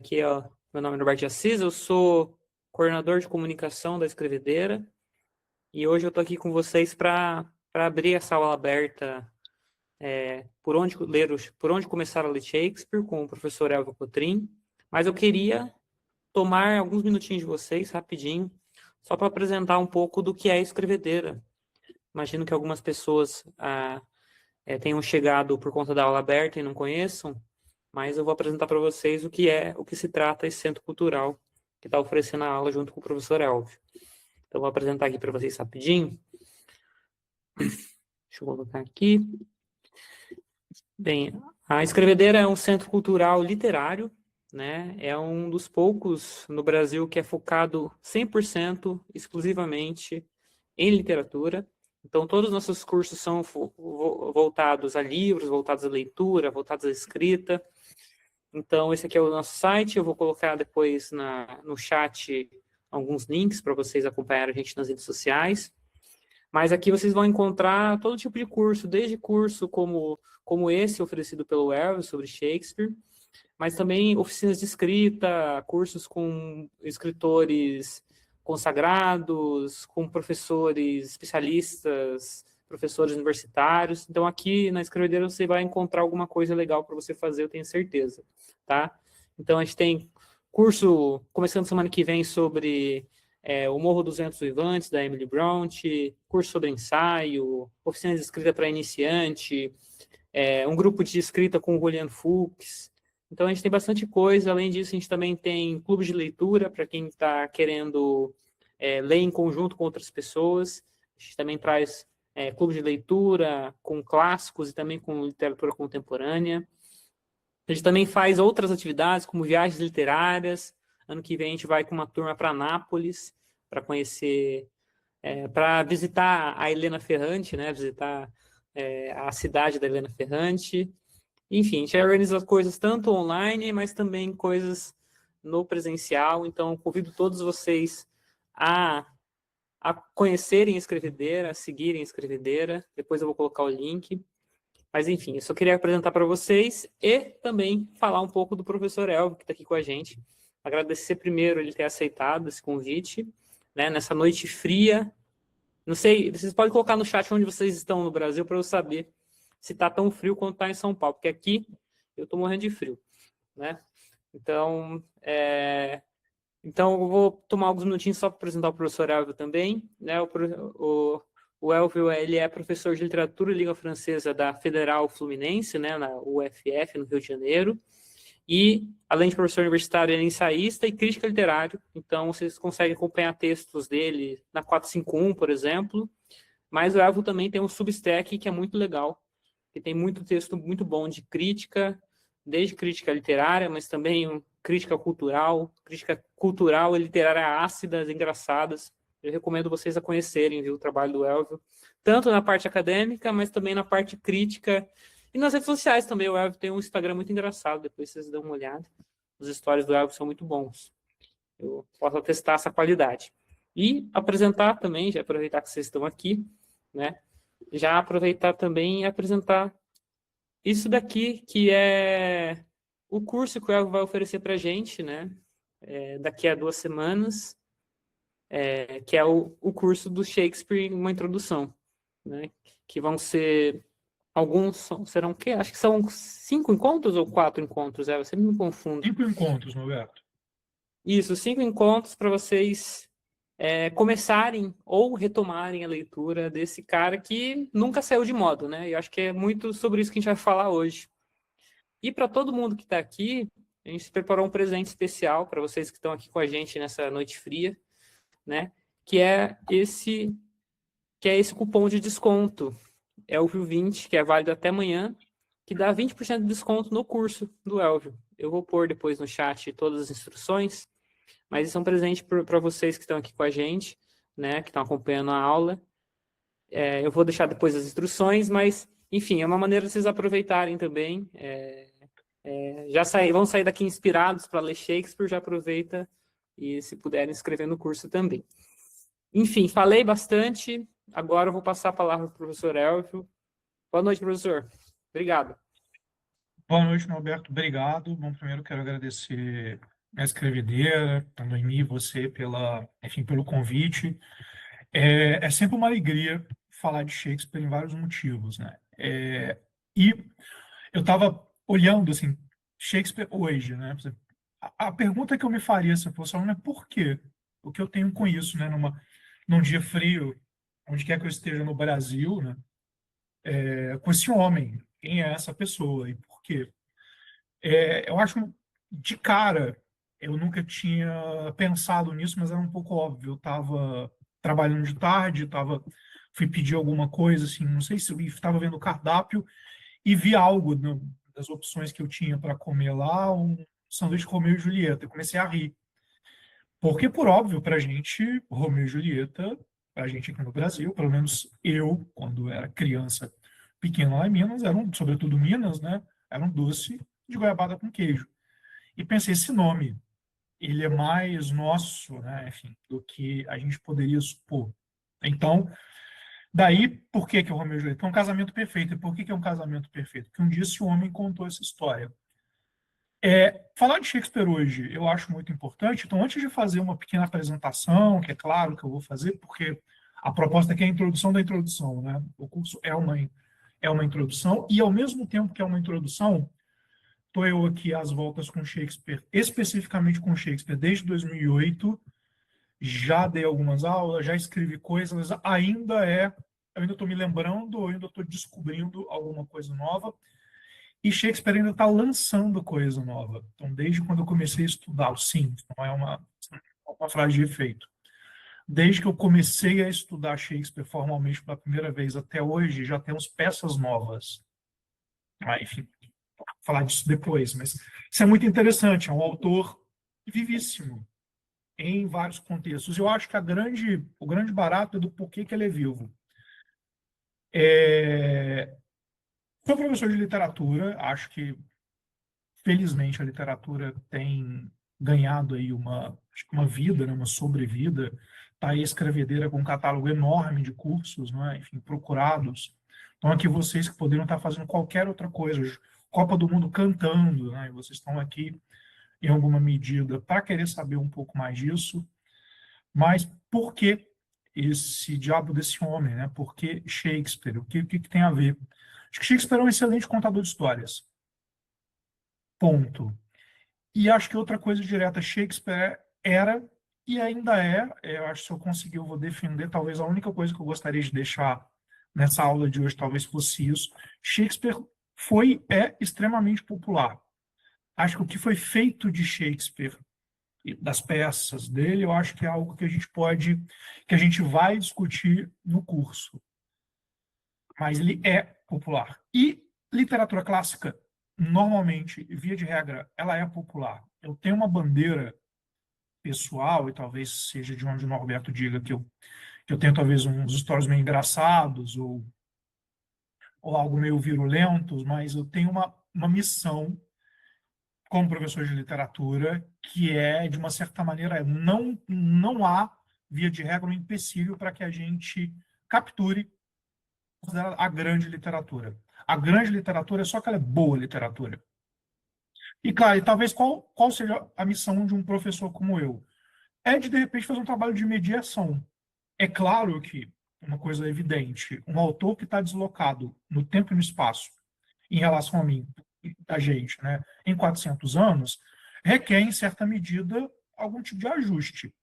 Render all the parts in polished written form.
Aqui, ó, meu nome é Norberto de Assis, eu sou coordenador de comunicação da Escrevedeira e hoje eu estou aqui com vocês para abrir essa aula aberta por onde começar a ler Shakespeare com o professor Elvio Cotrim. Mas eu queria tomar alguns minutinhos de vocês, rapidinho, só para apresentar um pouco do que é a Escrevedeira. Imagino que algumas pessoas tenham chegado por conta da aula aberta e não conheçam, mas eu vou apresentar para vocês o que se trata esse centro cultural que está oferecendo a aula junto com o professor Elvio. Então, eu vou apresentar aqui para vocês rapidinho. Deixa eu colocar aqui. Bem, a Escrevedeira é um centro cultural literário, né? É um dos poucos no Brasil que é focado 100% exclusivamente em literatura. Então, todos os nossos cursos são voltados a livros, voltados à leitura, voltados à escrita. Então, esse aqui é o nosso site. Eu vou colocar depois no chat alguns links para vocês acompanharem a gente nas redes sociais. Mas aqui vocês vão encontrar todo tipo de curso, desde curso como esse oferecido pelo Elvio sobre Shakespeare, mas também oficinas de escrita, cursos com escritores consagrados, com professores especialistas, professores universitários. Então, aqui na Escrevedeira você vai encontrar alguma coisa legal para você fazer, eu tenho certeza, tá? Então, a gente tem curso começando semana que vem sobre o Morro dos Ventos Uivantes, da Emily Brontë, curso sobre ensaio, oficina de escrita para iniciante, um grupo de escrita com o Julian Fuchs. Então, a gente tem bastante coisa. Além disso, a gente também tem clubes de leitura para quem está querendo ler em conjunto com outras pessoas. A gente também traz clube de leitura com clássicos e também com literatura contemporânea. A gente também faz outras atividades, como viagens literárias. Ano que vem a gente vai com uma turma para Nápoles, para conhecer, para visitar a Helena Ferrante, né? Visitar a cidade da Helena Ferrante. Enfim, a gente organiza coisas tanto online, mas também coisas no presencial. Então, convido todos vocês a conhecerem a Escrevedeira, a seguirem a Escrevedeira. Depois eu vou colocar o link. Mas, enfim, eu só queria apresentar para vocês e também falar um pouco do professor Elvio, que está aqui com a gente. Agradecer primeiro ele ter aceitado esse convite, né, nessa noite fria. Não sei, vocês podem colocar no chat onde vocês estão no Brasil para eu saber se está tão frio quanto está em São Paulo, porque aqui eu estou morrendo de frio, né? Então, eu vou tomar alguns minutinhos só para apresentar o professor Elvio também, né? O Elvio, ele é professor de literatura e língua francesa da Federal Fluminense, né, na UFF, no Rio de Janeiro. E, além de professor universitário, ele é ensaísta e crítica literário. Então, vocês conseguem acompanhar textos dele na 451, por exemplo. Mas o Elvio também tem um Substack que é muito legal, que tem muito texto muito bom de crítica, desde crítica literária, mas também crítica cultural e literária ácidas, engraçadas. Eu recomendo vocês a conhecerem, viu, o trabalho do Elvio, tanto na parte acadêmica, mas também na parte crítica e nas redes sociais também. O Elvio tem um Instagram muito engraçado, depois vocês dão uma olhada. Os stories do Elvio são muito bons. Eu posso atestar essa qualidade. E apresentar também, já aproveitar que vocês estão aqui, né? Já aproveitar também e apresentar isso daqui, que é o curso que o Elvio vai oferecer para a gente, né? Daqui a 2 semanas, que é o curso do Shakespeare, uma introdução, né? Que vão ser serão o quê? Acho que são 5 encontros ou 4 encontros, eu sempre me confundo. 5 encontros, Norberto. Isso, 5 encontros para vocês começarem ou retomarem a leitura desse cara que nunca saiu de moda, né? E eu acho que é muito sobre isso que a gente vai falar hoje. E para todo mundo que está aqui, a gente preparou um presente especial para vocês que estão aqui com a gente nessa noite fria, né? Que é esse cupom de desconto. É o Elvio 20, que é válido até amanhã, que dá 20% de desconto no curso do Elvio. Eu vou pôr depois no chat todas as instruções, mas isso é um presente para vocês que estão aqui com a gente, né? Que estão acompanhando a aula. Eu vou deixar depois as instruções, mas, enfim, é uma maneira de vocês aproveitarem também. Vão sair daqui inspirados para ler Shakespeare, já aproveita e, se puderem, escrever no curso também. Enfim, falei bastante, agora eu vou passar a palavra para o professor Elvio. Boa noite, professor. Obrigado. Boa noite, Norberto. Obrigado. Bom, primeiro quero agradecer a escrevedeira, a Noemi, e você enfim, pelo convite. É sempre uma alegria falar de Shakespeare em vários motivos, né? E eu estava olhando assim, Shakespeare hoje, né? A pergunta que eu me faria se eu fosse aluno é por quê? O que eu tenho com isso, né? Num dia frio, onde quer que eu esteja no Brasil, né? Com esse homem, quem é essa pessoa e por quê? Eu acho de cara, eu nunca tinha pensado nisso, mas era um pouco óbvio. Eu estava trabalhando de tarde, fui pedir alguma coisa, assim, não sei se eu estava vendo o cardápio e vi algo das opções que eu tinha para comer lá, um sanduíche Romeu e Julieta. Eu comecei a rir. Porque, por óbvio, para a gente, Romeu e Julieta, para a gente aqui no Brasil, pelo menos eu, quando era criança pequeno lá em Minas, sobretudo Minas, né? Era um doce de goiabada com queijo. E pensei, esse nome, ele é mais nosso, né? Enfim, do que a gente poderia supor. Então, daí, por que que é o Romeu e Julieta? Porque é um casamento perfeito. E por que que é um casamento perfeito? Porque um dia esse homem contou essa história. Falar de Shakespeare hoje eu acho muito importante. Então, antes de fazer uma pequena apresentação, que é claro que eu vou fazer, porque a proposta aqui é a introdução da introdução, né? O curso é uma introdução, e ao mesmo tempo que é uma introdução, estou eu aqui às voltas com Shakespeare, especificamente com Shakespeare, desde 2008. Já dei algumas aulas, já escrevi coisas, eu ainda estou me lembrando, eu ainda estou descobrindo alguma coisa nova. E Shakespeare ainda está lançando coisa nova. Então, desde quando eu comecei a estudar, sim, não é uma frase de efeito. Desde que eu comecei a estudar Shakespeare formalmente pela primeira vez até hoje, já temos peças novas. Enfim, vou falar disso depois, mas isso é muito interessante. É um autor vivíssimo em vários contextos. Eu acho que o grande barato é do porquê que ele é vivo. Sou professor de literatura, acho que felizmente a literatura tem ganhado aí acho que uma vida, né, uma sobrevida. Está aí a Escrevedeira com um catálogo enorme de cursos, não é? Enfim, procurados. Então, aqui vocês que poderiam estar fazendo qualquer outra coisa, Copa do Mundo cantando, né? E vocês estão aqui em alguma medida para querer saber um pouco mais disso. Mas por que esse diabo desse homem, né? Por que Shakespeare? O que tem a ver? Acho que Shakespeare é um excelente contador de histórias. Ponto. E acho que outra coisa direta, Shakespeare era e ainda eu acho que se eu conseguir eu vou defender, talvez a única coisa que eu gostaria de deixar nessa aula de hoje talvez fosse isso. Shakespeare é extremamente popular. Acho que o que foi feito de Shakespeare e das peças dele, eu acho que é algo que a gente vai discutir no curso. Mas ele é popular. E literatura clássica, normalmente, via de regra, ela é popular. Eu tenho uma bandeira pessoal, e talvez seja de onde o Norberto diga que eu tenho talvez uns stories meio engraçados ou algo meio virulento, mas eu tenho uma missão como professor de literatura que é, de uma certa maneira, não há, via de regra, um empecilho para que a gente capture a grande literatura. A grande literatura é só que ela é boa literatura. E, claro, e talvez qual seja a missão de um professor como eu? É de repente, fazer um trabalho de mediação. É claro que, uma coisa evidente, um autor que está deslocado no tempo e no espaço, em relação a mim, a gente, né, em 400 anos, requer, em certa medida, algum tipo de ajuste.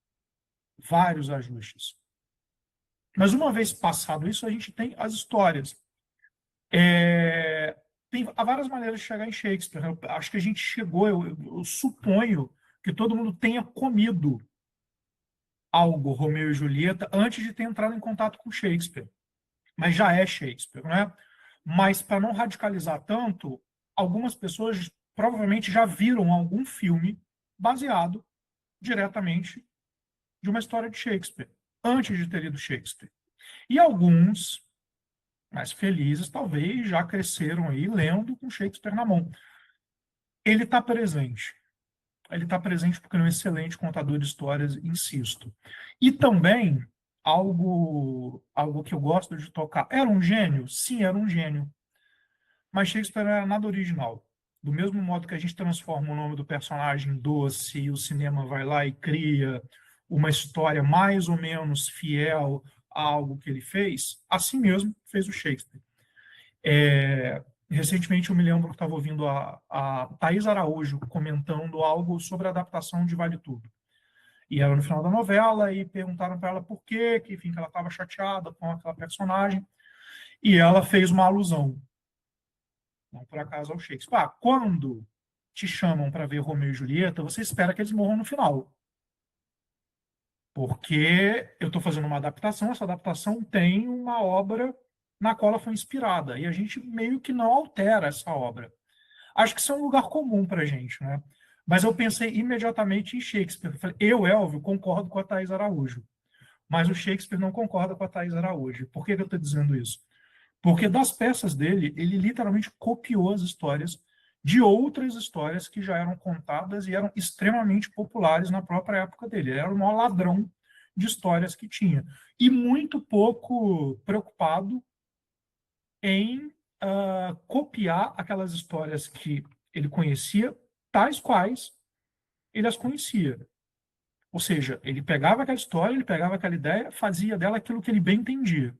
Vários ajustes. Mas, uma vez passado isso, a gente tem as histórias. Há várias maneiras de chegar em Shakespeare. Eu acho que a gente chegou, eu suponho que todo mundo tenha comido algo, Romeu e Julieta, antes de ter entrado em contato com Shakespeare. Mas já é Shakespeare, né? Mas, para não radicalizar tanto, algumas pessoas provavelmente já viram algum filme baseado diretamente de uma história de Shakespeare, antes de ter lido Shakespeare. E alguns, mais felizes, talvez já cresceram aí lendo com Shakespeare na mão. Ele está presente. Ele está presente porque ele é um excelente contador de histórias, insisto. E também, algo que eu gosto de tocar. Era um gênio? Sim, era um gênio. Mas Shakespeare não era nada original. do mesmo modo que a gente transforma o nome do personagem doce e o cinema vai lá e cria uma história mais ou menos fiel a algo que ele fez, assim mesmo fez o Shakespeare. Recentemente eu me lembro que estava ouvindo a Thaís Araújo comentando algo sobre a adaptação de Vale Tudo. E era no final da novela e perguntaram para ela por quê, que, enfim, que ela estava chateada com aquela personagem. E ela fez uma alusão, não por acaso, ao Shakespeare. Quando te chamam para ver Romeu e Julieta, você espera que eles morram no final. Porque eu estou fazendo uma adaptação, essa adaptação tem uma obra na qual ela foi inspirada. E a gente meio que não altera essa obra. Acho que isso é um lugar comum para a gente, né? Mas eu pensei imediatamente em Shakespeare. Eu, Elvio, concordo com a Thaís Araújo. Mas o Shakespeare não concorda com a Thaís Araújo. Por que eu estou dizendo isso? Porque das peças dele, ele literalmente copiou as histórias de outras histórias que já eram contadas e eram extremamente populares na própria época dele. Ele era o maior ladrão de histórias que tinha. E muito pouco preocupado em copiar aquelas histórias que ele conhecia, tais quais ele as conhecia. Ou seja, ele pegava aquela história, ele pegava aquela ideia, fazia dela aquilo que ele bem entendia.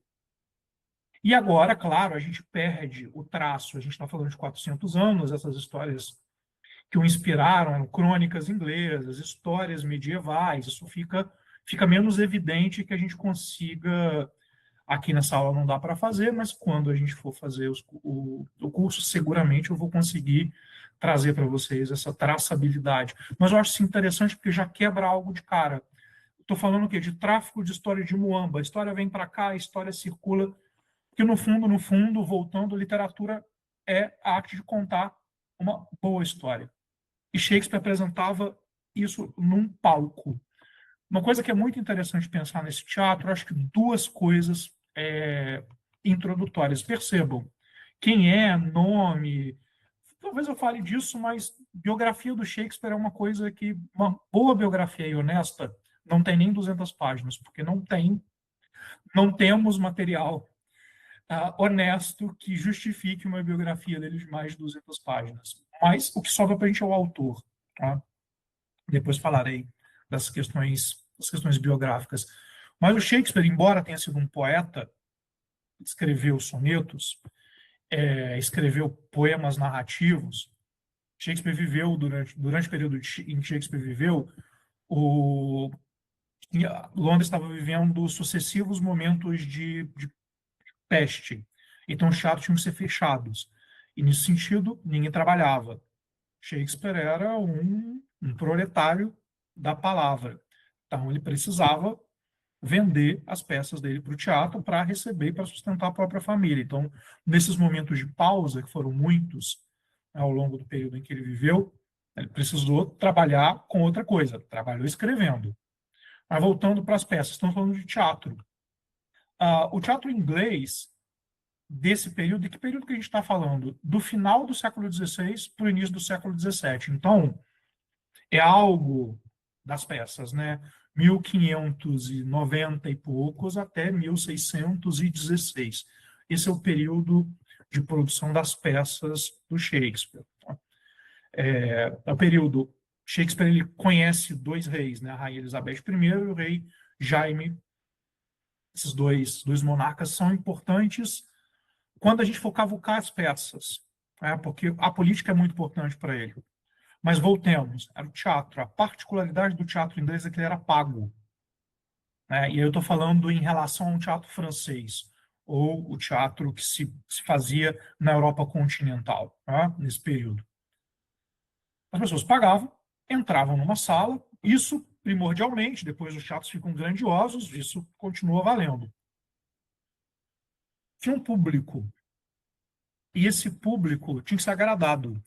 E agora, claro, a gente perde o traço. A gente está falando de 400 anos, essas histórias que o inspiraram eram crônicas inglesas, histórias medievais. Isso fica menos evidente que a gente consiga. Aqui nessa aula não dá para fazer, mas quando a gente for fazer o curso, seguramente eu vou conseguir trazer para vocês essa traçabilidade. Mas eu acho isso interessante porque já quebra algo de cara. Estou falando o quê? De tráfico de história de Muamba. A história vem para cá, a história circula. Porque no fundo, voltando, literatura é a arte de contar uma boa história. E Shakespeare apresentava isso num palco. Uma coisa que é muito interessante pensar nesse teatro, acho que duas coisas introdutórias. Percebam, quem é, nome, talvez eu fale disso, mas biografia do Shakespeare é uma coisa que, uma boa biografia e honesta, não tem nem 200 páginas, porque não temos material honesto que justifique uma biografia dele de mais de 200 páginas. Mas o que sobra para a gente é o autor. Tá? Depois falarei das questões biográficas. Mas o Shakespeare, embora tenha sido um poeta, escreveu sonetos, escreveu poemas narrativos. Shakespeare viveu, durante o período em que Shakespeare viveu, Londres estava vivendo sucessivos momentos de peste. Então, os teatros tinham que ser fechados. E, nesse sentido, ninguém trabalhava. Shakespeare era um proletário da palavra. Então, ele precisava vender as peças dele para o teatro para receber e para sustentar a própria família. Então, nesses momentos de pausa, que foram muitos ao longo do período em que ele viveu, ele precisou trabalhar com outra coisa. Trabalhou escrevendo. Mas voltando para as peças, estamos falando de teatro. O teatro inglês desse período, de que período que a gente está falando? Do final do século XVI para o início do século XVII. Então, é algo das peças, né? 1590 e poucos até 1616. Esse é o período de produção das peças do Shakespeare. É o período. Shakespeare ele conhece dois reis, né? A rainha Elizabeth I e o rei Jaime. Esses dois monarcas são importantes quando a gente for cavucar as peças, né? Porque a política é muito importante para ele. Mas voltemos, era o teatro. A particularidade do teatro inglês é que ele era pago. Né? E aí eu estou falando em relação ao teatro francês, ou o teatro que se fazia na Europa continental, tá? Nesse período. As pessoas pagavam, entravam numa sala, isso primordialmente, depois os teatros ficam grandiosos, isso continua valendo. Tinha um público, e esse público tinha que ser agradado.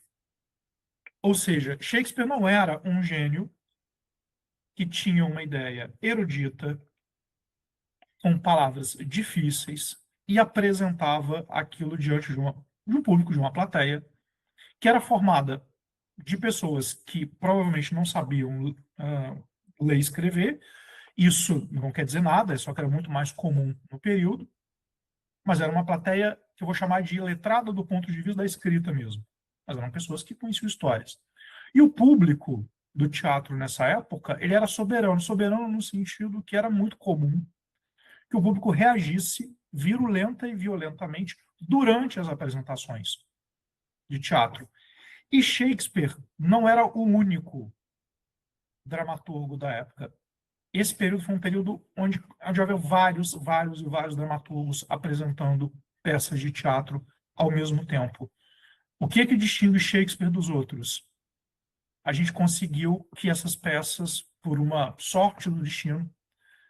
Ou seja, Shakespeare não era um gênio que tinha uma ideia erudita, com palavras difíceis, e apresentava aquilo diante de um público, de uma plateia, que era formada de pessoas que provavelmente não sabiam ler e escrever. Isso não quer dizer nada, é só que era muito mais comum no período, mas era uma plateia que eu vou chamar de letrada do ponto de vista da escrita mesmo. mas eram pessoas que conheciam histórias. E o público do teatro nessa época, ele era soberano, soberano no sentido que era muito comum que o público reagisse virulenta e violentamente durante as apresentações de teatro. E Shakespeare não era o único dramaturgo da época. Esse período foi um período onde havia vários dramaturgos apresentando peças de teatro ao mesmo tempo. O que é que distingue Shakespeare dos outros? A gente conseguiu que essas peças, por uma sorte do destino,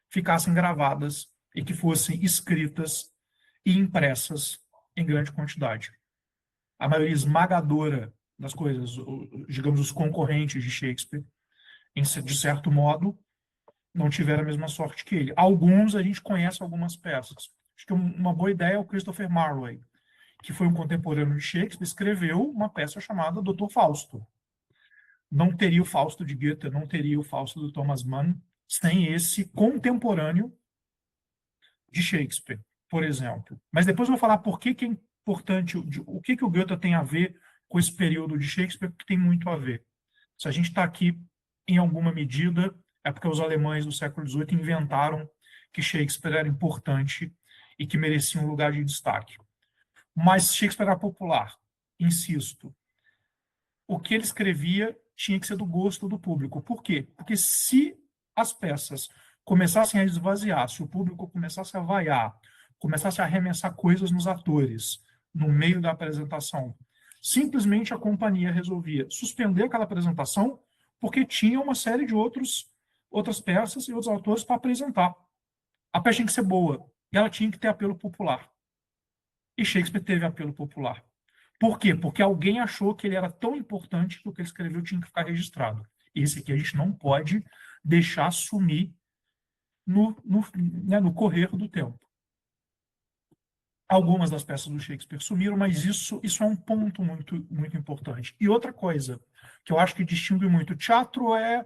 ficassem gravadas e que fossem escritas e impressas em grande quantidade. A maioria esmagadora das coisas, digamos, os concorrentes de Shakespeare, de certo modo, não tiveram a mesma sorte que ele. Alguns, a gente conhece algumas peças. Acho que uma boa ideia é o Christopher Marlowe, que foi um contemporâneo de Shakespeare, escreveu uma peça chamada Doutor Fausto. Não teria o Fausto de Goethe, não teria o Fausto do Thomas Mann, sem esse contemporâneo de Shakespeare, por exemplo. Mas depois eu vou falar por que é importante, o que o Goethe tem a ver com esse período de Shakespeare, que tem muito a ver. Se a gente está aqui, em alguma medida, é porque os alemães do século XVIII inventaram que Shakespeare era importante e que merecia um lugar de destaque. Mas Shakespeare era popular, insisto. O que ele escrevia tinha que ser do gosto do público. Por quê? Porque se as peças começassem a esvaziar, se o público começasse a vaiar, começasse a arremessar coisas nos atores no meio da apresentação, simplesmente a companhia resolvia suspender aquela apresentação porque tinha uma série de outras peças e outros autores para apresentar. A peça tinha que ser boa e ela tinha que ter apelo popular. E Shakespeare teve apelo popular. Por quê? Porque alguém achou que ele era tão importante que o que ele escreveu tinha que ficar registrado. Esse aqui a gente não pode deixar sumir no correr do tempo. Algumas das peças do Shakespeare sumiram, mas isso é um ponto muito importante. E outra coisa que eu acho que distingue muito, teatro é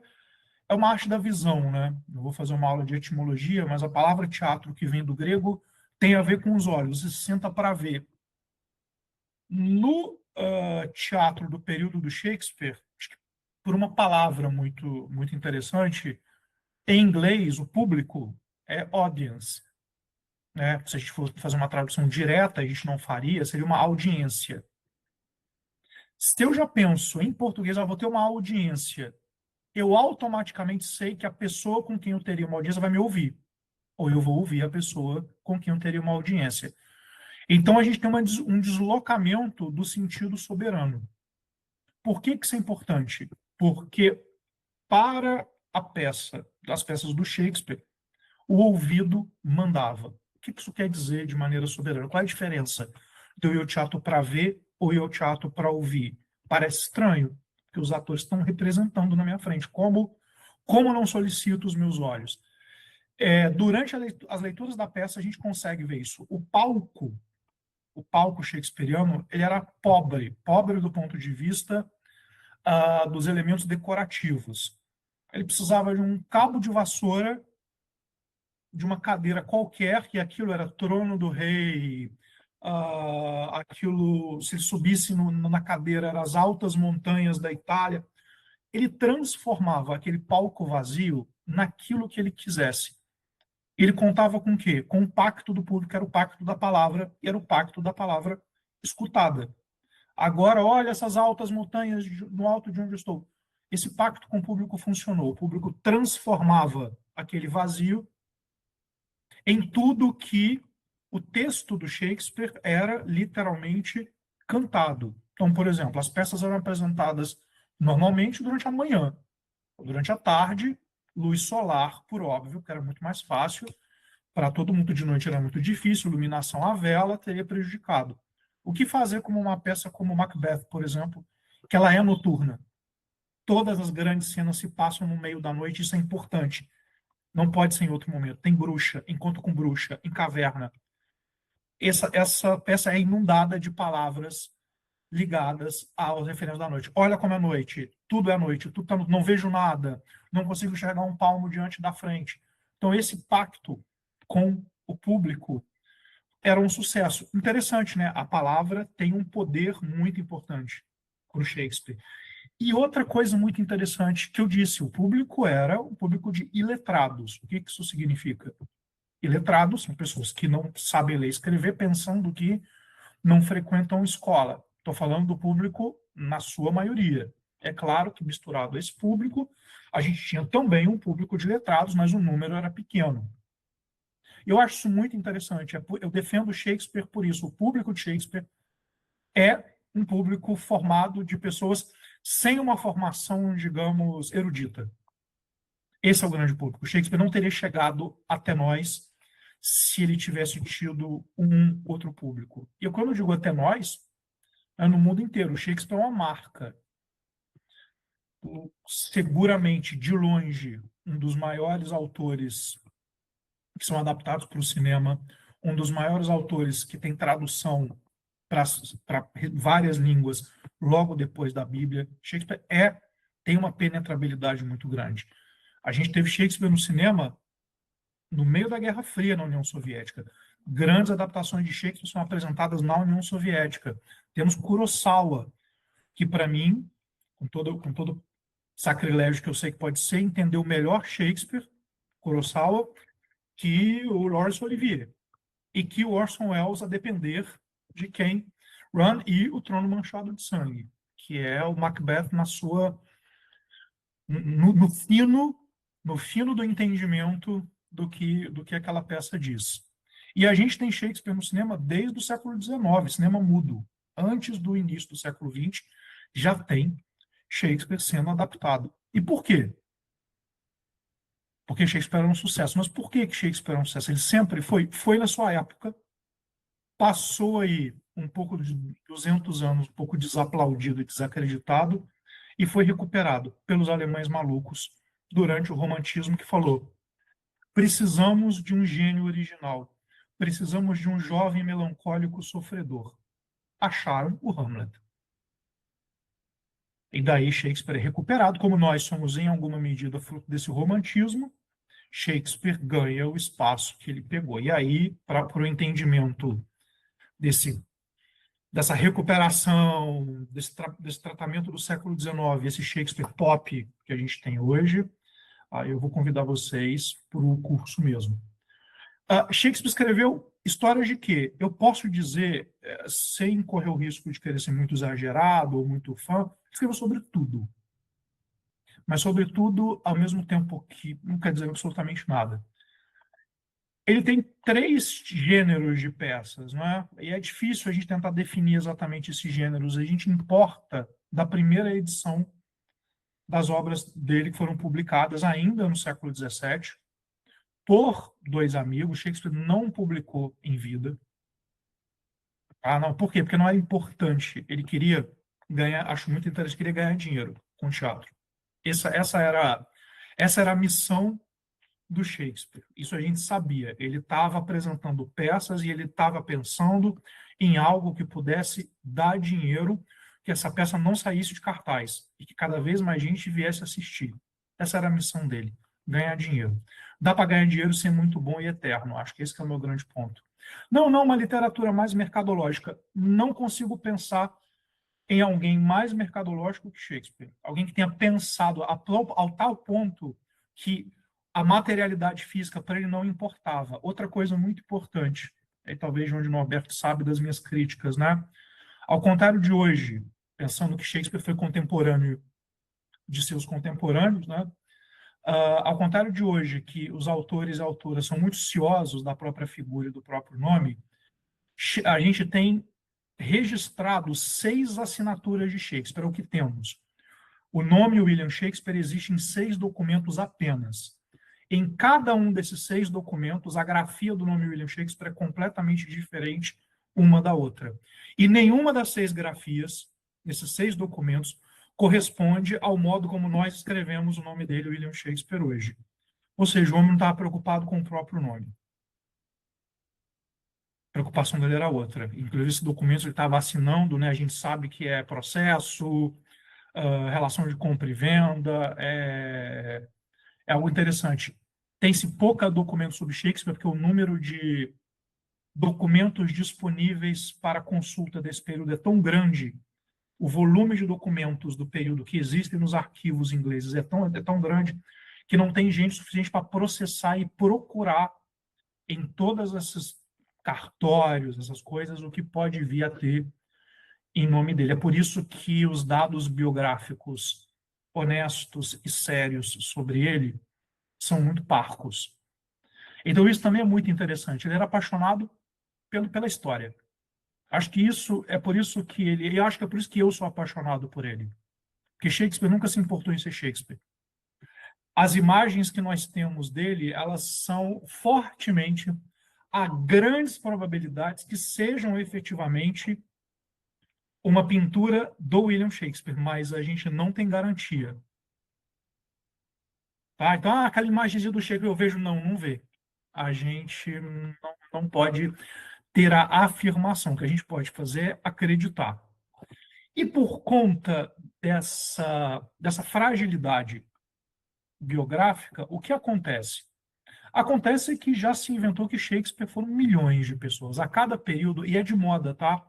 uma arte da visão, né? Eu vou fazer uma aula de etimologia, mas a palavra teatro, que vem do grego, tem a ver com os olhos, você senta para ver. No teatro do período do Shakespeare, acho que por uma palavra muito interessante, em inglês, o público é audience. Né? Se a gente for fazer uma tradução direta, a gente não faria, seria uma audiência. Se eu já penso em português, eu vou ter uma audiência, eu automaticamente sei que a pessoa com quem eu teria uma audiência vai me ouvir. Ou eu vou ouvir a pessoa com quem eu teria uma audiência. Então, a gente tem um deslocamento do sentido soberano. Por que isso é importante? Porque para as peças do Shakespeare, o ouvido mandava. O que isso quer dizer de maneira soberana? Qual é a diferença de eu ir ao teatro para ver ou ir ao teatro para ouvir? Parece estranho, que os atores estão representando na minha frente. Como não solicito os meus olhos? Durante as leituras da peça, a gente consegue ver isso. O palco shakespeariano, ele era pobre do ponto de vista dos elementos decorativos. Ele precisava de um cabo de vassoura, de uma cadeira qualquer, que aquilo era trono do rei, aquilo, se ele subisse na cadeira, eram as altas montanhas da Itália. Ele transformava aquele palco vazio naquilo que ele quisesse. Ele contava com o quê? Com o pacto do público, era o pacto da palavra, e era o pacto da palavra escutada. Agora, olha essas altas montanhas no alto de onde eu estou. Esse pacto com o público funcionou. O público transformava aquele vazio em tudo que o texto do Shakespeare era literalmente cantado. Então, por exemplo, as peças eram apresentadas normalmente durante a manhã. Durante a tarde, luz solar, por óbvio, que era muito mais fácil. Para todo mundo de noite era muito difícil, iluminação à vela teria prejudicado. O que fazer como uma peça como Macbeth, por exemplo, que ela é noturna? Todas as grandes cenas se passam no meio da noite, isso é importante. Não pode ser em outro momento. Tem bruxa, encontro com bruxa, em caverna. Essa peça é inundada de palavras ligadas aos referentes da noite. Olha como é noite, tudo é noite, tudo tá, não vejo nada, não consigo enxergar um palmo diante da frente. Então, esse pacto com o público era um sucesso. Interessante, né? A palavra tem um poder muito importante. para o Shakespeare. E outra coisa muito interessante que eu disse, o público era o público de iletrados. O que isso significa? Iletrados são pessoas que não sabem ler e escrever, pensando que não frequentam escola. Estou falando do público na sua maioria. É claro que misturado a esse público, a gente tinha também um público de letrados, mas o número era pequeno. Eu acho isso muito interessante. Eu defendo Shakespeare por isso. O público de Shakespeare é um público formado de pessoas sem uma formação, digamos, erudita. Esse é o grande público. Shakespeare não teria chegado até nós se ele tivesse tido um outro público. E quando eu digo até nós, é no mundo inteiro. O Shakespeare é uma marca. Seguramente, de longe, um dos maiores autores que são adaptados para o cinema, um dos maiores autores que tem tradução para várias línguas logo depois da Bíblia. Shakespeare tem uma penetrabilidade muito grande. A gente teve Shakespeare no cinema no meio da Guerra Fria na União Soviética. Grandes adaptações de Shakespeare são apresentadas na União Soviética. Temos Kurosawa, que para mim, com todo sacrilégio que eu sei que pode ser, entendeu melhor Shakespeare, Kurosawa, que o Laurence Olivier. E que o Orson Welles, a depender de quem Run e o Trono Manchado de Sangue, que é o Macbeth no fino do entendimento do que aquela peça diz. E a gente tem Shakespeare no cinema desde o século XIX, cinema mudo. Antes do início do século XX, já tem Shakespeare sendo adaptado. E por quê? Porque Shakespeare era um sucesso. Mas por que Shakespeare era um sucesso? Ele sempre foi na sua época, passou aí um pouco de 200 anos, um pouco desaplaudido e desacreditado, e foi recuperado pelos alemães malucos durante o romantismo, que falou: precisamos de um gênio original, precisamos de um jovem melancólico sofredor. Acharam o Hamlet. E daí Shakespeare é recuperado, como nós somos em alguma medida fruto desse romantismo, Shakespeare ganha o espaço que ele pegou. E aí, para o entendimento dessa recuperação, desse tratamento do século XIX, esse Shakespeare pop que a gente tem hoje, aí eu vou convidar vocês para o curso mesmo. Shakespeare escreveu histórias de quê? Eu posso dizer, sem correr o risco de querer ser muito exagerado ou muito fã, escreveu sobre tudo. Mas, sobretudo, ao mesmo tempo que não quer dizer absolutamente nada. Ele tem 3 gêneros de peças, não é? E é difícil a gente tentar definir exatamente esses gêneros. A gente importa da primeira edição das obras dele que foram publicadas ainda no século XVII por 2 amigos. Shakespeare não publicou em vida. Não, por quê? Porque não era importante. Ele queria ganhar, acho muito interessante, queria ganhar dinheiro com teatro. Essa era a missão do Shakespeare. Isso a gente sabia. Ele estava apresentando peças e ele estava pensando em algo que pudesse dar dinheiro, que essa peça não saísse de cartaz e que cada vez mais gente viesse assistir. Essa era a missão dele, ganhar dinheiro. Dá para ganhar dinheiro ser muito bom e eterno. Acho que esse que é o meu grande ponto. Não, uma literatura mais mercadológica. Não consigo pensar em alguém mais mercadológico que Shakespeare. Alguém que tenha pensado ao tal ponto que a materialidade física para ele não importava. Outra coisa muito importante, aí talvez onde o Norberto sabe das minhas críticas, né? Ao contrário de hoje, pensando que Shakespeare foi contemporâneo de seus contemporâneos, né? Ao contrário de hoje, que os autores e autoras são muito ciosos da própria figura e do próprio nome, a gente tem registrado 6 assinaturas de Shakespeare, é o que temos. O nome William Shakespeare existe em 6 documentos apenas. Em cada um desses 6 documentos, a grafia do nome William Shakespeare é completamente diferente uma da outra. E nenhuma das 6 grafias, desses 6 documentos, corresponde ao modo como nós escrevemos o nome dele, William Shakespeare, hoje. Ou seja, o homem não estava preocupado com o próprio nome. A preocupação dele era outra. Inclusive, esse documento ele estava assinando, né? A gente sabe que é processo, relação de compra e venda, é algo interessante. Tem-se pouca documento sobre Shakespeare, porque o número de documentos disponíveis para consulta desse período é tão grande o volume de documentos do período que existem nos arquivos ingleses é tão grande que não tem gente suficiente para processar e procurar em todos esses cartórios, essas coisas, o que pode vir a ter em nome dele. É por isso que os dados biográficos honestos e sérios sobre ele são muito parcos. Então isso também é muito interessante. Ele era apaixonado pela história. Acho que isso é por isso que ele, e acho que é por isso que eu sou apaixonado por ele. Porque Shakespeare nunca se importou em ser Shakespeare. As imagens que nós temos dele, elas são fortemente, há grandes probabilidades que sejam efetivamente uma pintura do William Shakespeare, mas a gente não tem garantia. Tá? Então, aquela imagem do Shakespeare eu vejo, não vê. A gente não pode ter a afirmação. O que a gente pode fazer é acreditar. E por conta dessa fragilidade biográfica, o que acontece? Acontece que já se inventou que Shakespeare foram milhões de pessoas. A cada período, e é de moda, tá?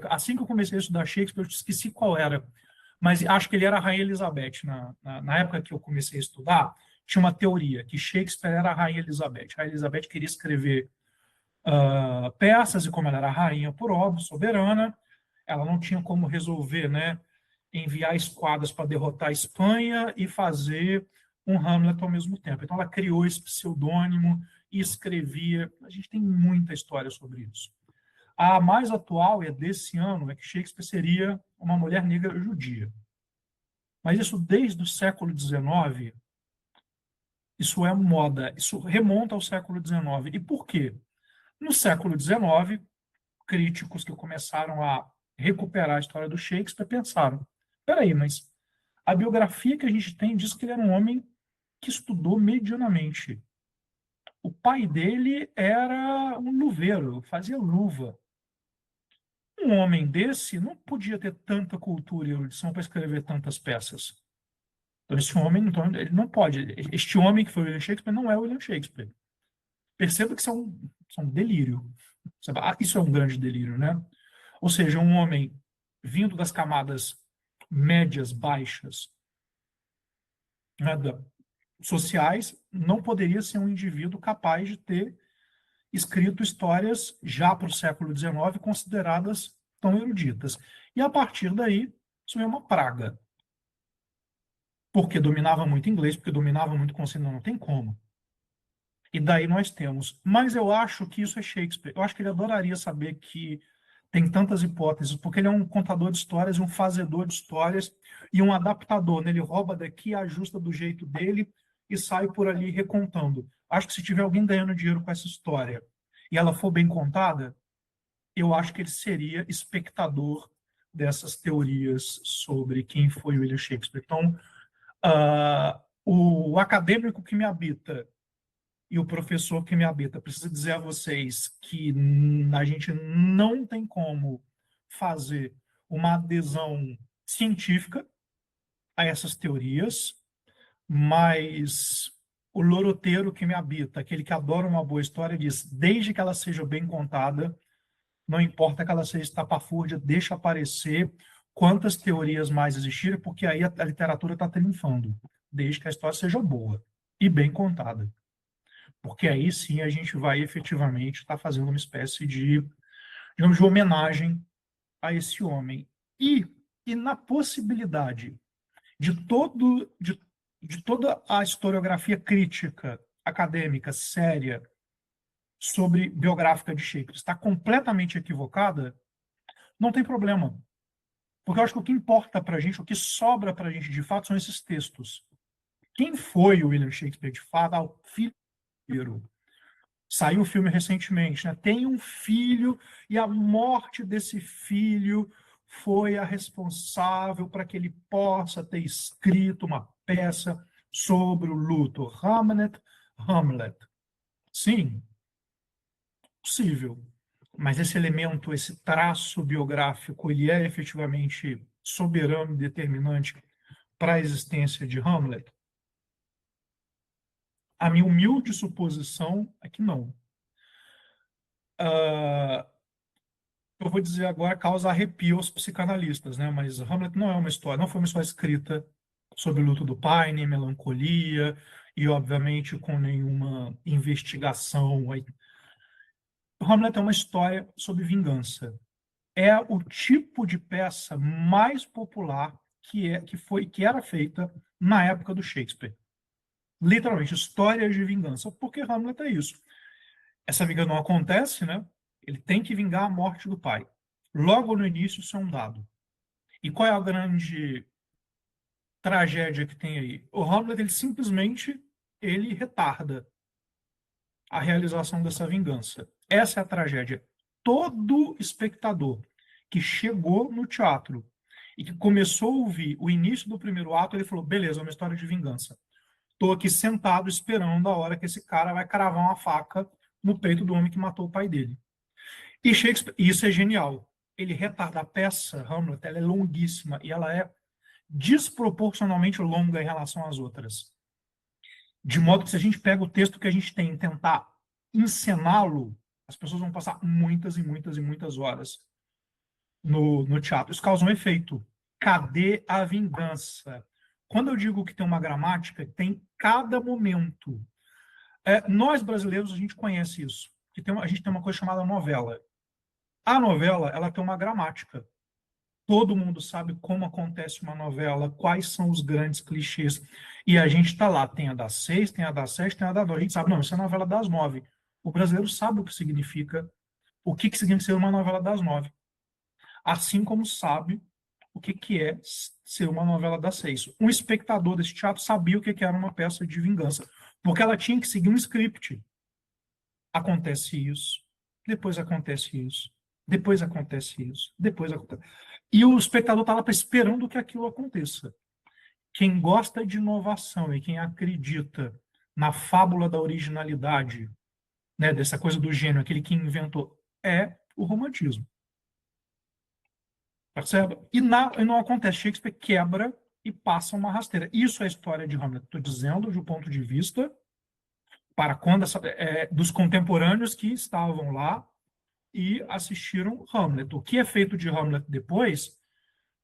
Assim que eu comecei a estudar Shakespeare, eu esqueci qual era, mas acho que ele era a Rainha Elizabeth. Na época que eu comecei a estudar, tinha uma teoria que Shakespeare era a Rainha Elizabeth. A Rainha Elizabeth queria escrever peças, e como ela era rainha por óbvio, soberana, ela não tinha como resolver, né, enviar esquadras para derrotar a Espanha e fazer um Hamlet ao mesmo tempo. Então ela criou esse pseudônimo e escrevia. A gente tem muita história sobre isso. A mais atual, e é desse ano, é que Shakespeare seria uma mulher negra judia. Mas isso desde o século XIX, isso é moda, isso remonta ao século XIX. E por quê? No século XIX, críticos que começaram a recuperar a história do Shakespeare pensaram: peraí, mas a biografia que a gente tem diz que ele era um homem que estudou medianamente. O pai dele era um luveiro, fazia luva. Um homem desse não podia ter tanta cultura e erudição para escrever tantas peças. Então, esse homem, então, ele não pode. Este homem que foi William Shakespeare não é William Shakespeare. Perceba que isso é um delírio. Isso é um grande delírio, né? Ou seja, um homem vindo das camadas médias, baixas, né, sociais, não poderia ser um indivíduo capaz de ter escrito histórias já para o século XIX consideradas tão eruditas. E a partir daí, isso é uma praga. Porque dominava muito inglês, porque dominava muito conceito, não tem como. E daí nós temos. Mas eu acho que isso é Shakespeare. Eu acho que ele adoraria saber que tem tantas hipóteses, porque ele é um contador de histórias, um fazedor de histórias e um adaptador, né? Ele rouba daqui, ajusta do jeito dele e sai por ali recontando. Acho que se tiver alguém ganhando dinheiro com essa história e ela for bem contada, eu acho que ele seria espectador dessas teorias sobre quem foi William Shakespeare. Então, o acadêmico que me habita e o professor que me habita precisa dizer a vocês que a gente não tem como fazer uma adesão científica a essas teorias, mas o loroteiro que me habita, aquele que adora uma boa história, diz: desde que ela seja bem contada, não importa que ela seja estapafúrdia, deixa aparecer quantas teorias mais existirem, porque aí a literatura está triunfando, desde que a história seja boa e bem contada. Porque aí sim a gente vai efetivamente estar fazendo uma espécie de, digamos, de homenagem a esse homem. E na possibilidade de toda a historiografia crítica, acadêmica, séria, sobre biográfica de Shakespeare está completamente equivocada, não tem problema. Porque eu acho que o que importa para a gente, o que sobra para a gente de fato, são esses textos. Quem foi o William Shakespeare de fato? O filho. Saiu o filme recentemente, né? Tem um filho e a morte desse filho foi a responsável para que ele possa ter escrito uma peça sobre o luto. Hamlet. Sim, possível. Mas esse elemento, esse traço biográfico, ele é efetivamente soberano e determinante para a existência de Hamlet? A minha humilde suposição é que não. eu vou dizer agora causa arrepio aos psicanalistas, né? Mas Hamlet não é uma história, não foi uma história escrita sobre o luto do pai, nem melancolia, e obviamente com nenhuma investigação. Hamlet é uma história sobre vingança. É o tipo de peça mais popular que era feita na época do Shakespeare. Literalmente, histórias de vingança. Porque Hamlet é isso. Essa vingança não acontece, né? Ele tem que vingar a morte do pai. Logo no início, isso é um dado. E qual é a grande tragédia que tem aí? O Hamlet, ele retarda a realização dessa vingança. Essa é a tragédia. Todo espectador que chegou no teatro e que começou a ouvir o início do primeiro ato, ele falou: beleza, é uma história de vingança. Estou aqui sentado esperando a hora que esse cara vai cravar uma faca no peito do homem que matou o pai dele. E Shakespeare, isso é genial. Ele retarda a peça, Hamlet, ela é longuíssima e ela é desproporcionalmente longa em relação às outras. De modo que se a gente pega o texto que a gente tem e tentar encená-lo, as pessoas vão passar muitas e muitas e muitas horas no teatro. Isso causa um efeito. Cadê a vingança? Quando eu digo que tem uma gramática, tem cada momento. Nós brasileiros, a gente conhece isso. A gente tem uma coisa chamada novela. A novela, ela tem uma gramática. Todo mundo sabe como acontece uma novela, quais são os grandes clichês. E a gente está lá, tem a das 6, tem a das 7, tem a das 9. A gente sabe, não, isso é a novela das 9. O brasileiro sabe o que significa ser uma novela das 9. Assim como sabe o que é ser uma novela das 6. Um espectador desse teatro sabia o que era uma peça de vingança, porque ela tinha que seguir um script. Acontece isso, depois acontece isso, depois acontece isso, depois acontece. E o espectador está lá esperando que aquilo aconteça. Quem gosta de inovação e quem acredita na fábula da originalidade, né, dessa coisa do gênio, aquele que inventou, é o romantismo. Percebe? E não acontece. Shakespeare quebra e passa uma rasteira. Isso é a história de Hamlet. Estou dizendo de um ponto de vista para quando dos contemporâneos que estavam lá e assistiram Hamlet. O que é feito de Hamlet depois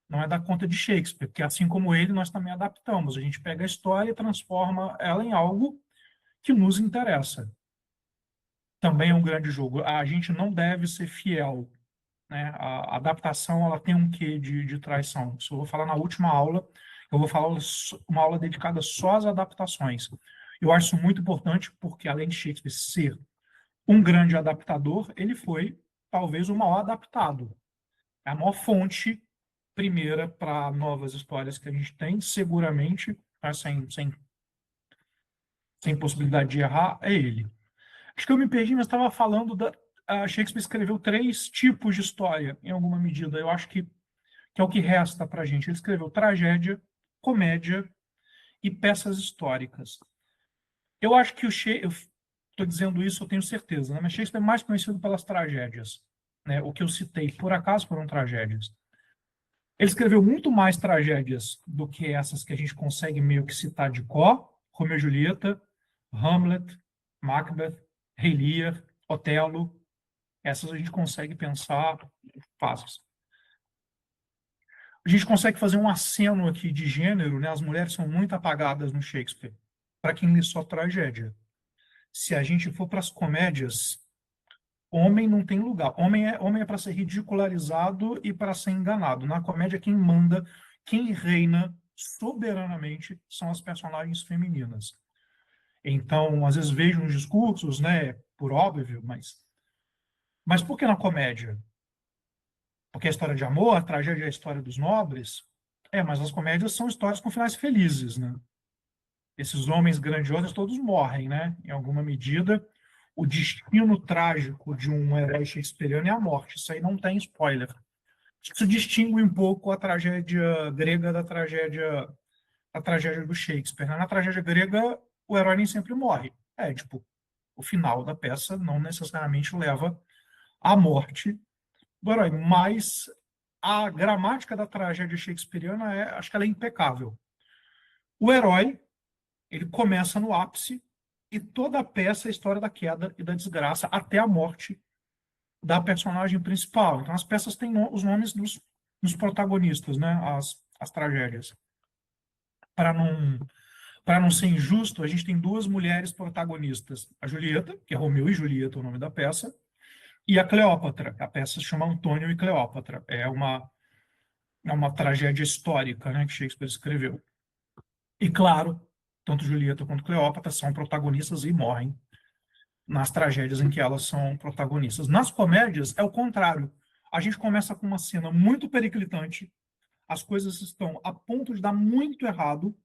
não é da conta de Shakespeare, porque assim como ele, nós também adaptamos. A gente pega a história e transforma ela em algo que nos interessa. Também é um grande jogo. A gente não deve ser fiel, né? A adaptação ela tem um quê de traição. Isso eu vou falar na última aula. Eu vou falar uma aula dedicada só às adaptações. Eu acho isso muito importante porque, além de Shakespeare ser um grande adaptador, ele foi talvez o maior adaptado. É a maior fonte primeira para novas histórias que a gente tem, seguramente, sem possibilidade de errar, é ele. Acho que eu me perdi, mas estava falando Shakespeare escreveu 3 tipos de história, em alguma medida. Eu acho que é o que resta para a gente. Ele escreveu tragédia, comédia e peças históricas. Eu acho que eu estou dizendo isso, eu tenho certeza, né? Mas Shakespeare é mais conhecido pelas tragédias. Né? O que eu citei, por acaso, foram tragédias. Ele escreveu muito mais tragédias do que essas que a gente consegue meio que citar de cor: Romeu e Julieta, Hamlet, Macbeth, Rei Lear, Otelo. Essas a gente consegue pensar fáceis. A gente consegue fazer um aceno aqui de gênero, né? As mulheres são muito apagadas no Shakespeare, para quem lê só tragédia. Se a gente for para as comédias, homem não tem lugar. Homem é para ser ridicularizado e para ser enganado. Na comédia, quem manda, quem reina soberanamente são as personagens femininas. Então, às vezes vejo uns discursos, né, por óbvio, mas por que na comédia? Porque é história de amor, a tragédia é a história dos nobres? Mas as comédias são histórias com finais felizes, né? Esses homens grandiosos todos morrem, né? Em alguma medida, o destino trágico de um herói shakespeariano é a morte. Isso aí não tem spoiler. Isso distingue um pouco a tragédia grega da tragédia do Shakespeare. Né? Na tragédia grega, o herói nem sempre morre. Tipo, o final da peça não necessariamente leva à morte do herói, mas a gramática da tragédia shakespeariana acho que ela é impecável. O herói, ele começa no ápice e toda a peça é a história da queda e da desgraça até a morte da personagem principal. Então, as peças têm os nomes dos protagonistas, né? As tragédias. Para não ser injusto, a gente tem duas mulheres protagonistas. A Julieta, que é Romeu e Julieta, o nome da peça, e a Cleópatra. A peça se chama Antônio e Cleópatra. É uma tragédia histórica, né, que Shakespeare escreveu. E, claro, tanto Julieta quanto Cleópatra são protagonistas e morrem nas tragédias em que elas são protagonistas. Nas comédias, é o contrário. A gente começa com uma cena muito periclitante, as coisas estão a ponto de dar muito errado,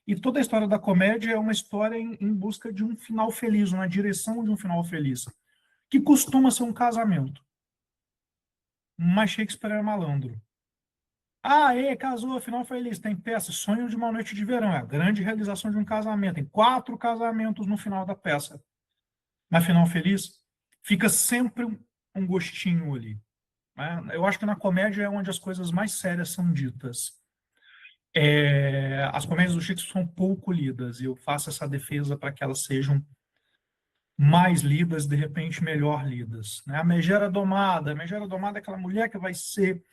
e toda a história da comédia é uma história em busca de um final feliz, uma direção de um final feliz, que costuma ser um casamento. Mas Shakespeare é malandro. Ah, casou, final feliz. Tem peça, Sonho de uma Noite de Verão, é a grande realização de um casamento. Tem 4 casamentos no final da peça. Mas final feliz, fica sempre um gostinho ali, né? Eu acho que na comédia é onde as coisas mais sérias são ditas. As comédias do Shakespeare são pouco lidas, e eu faço essa defesa para que elas sejam mais lidas, de repente melhor lidas, né? A Megera Domada é aquela mulher que vai ser,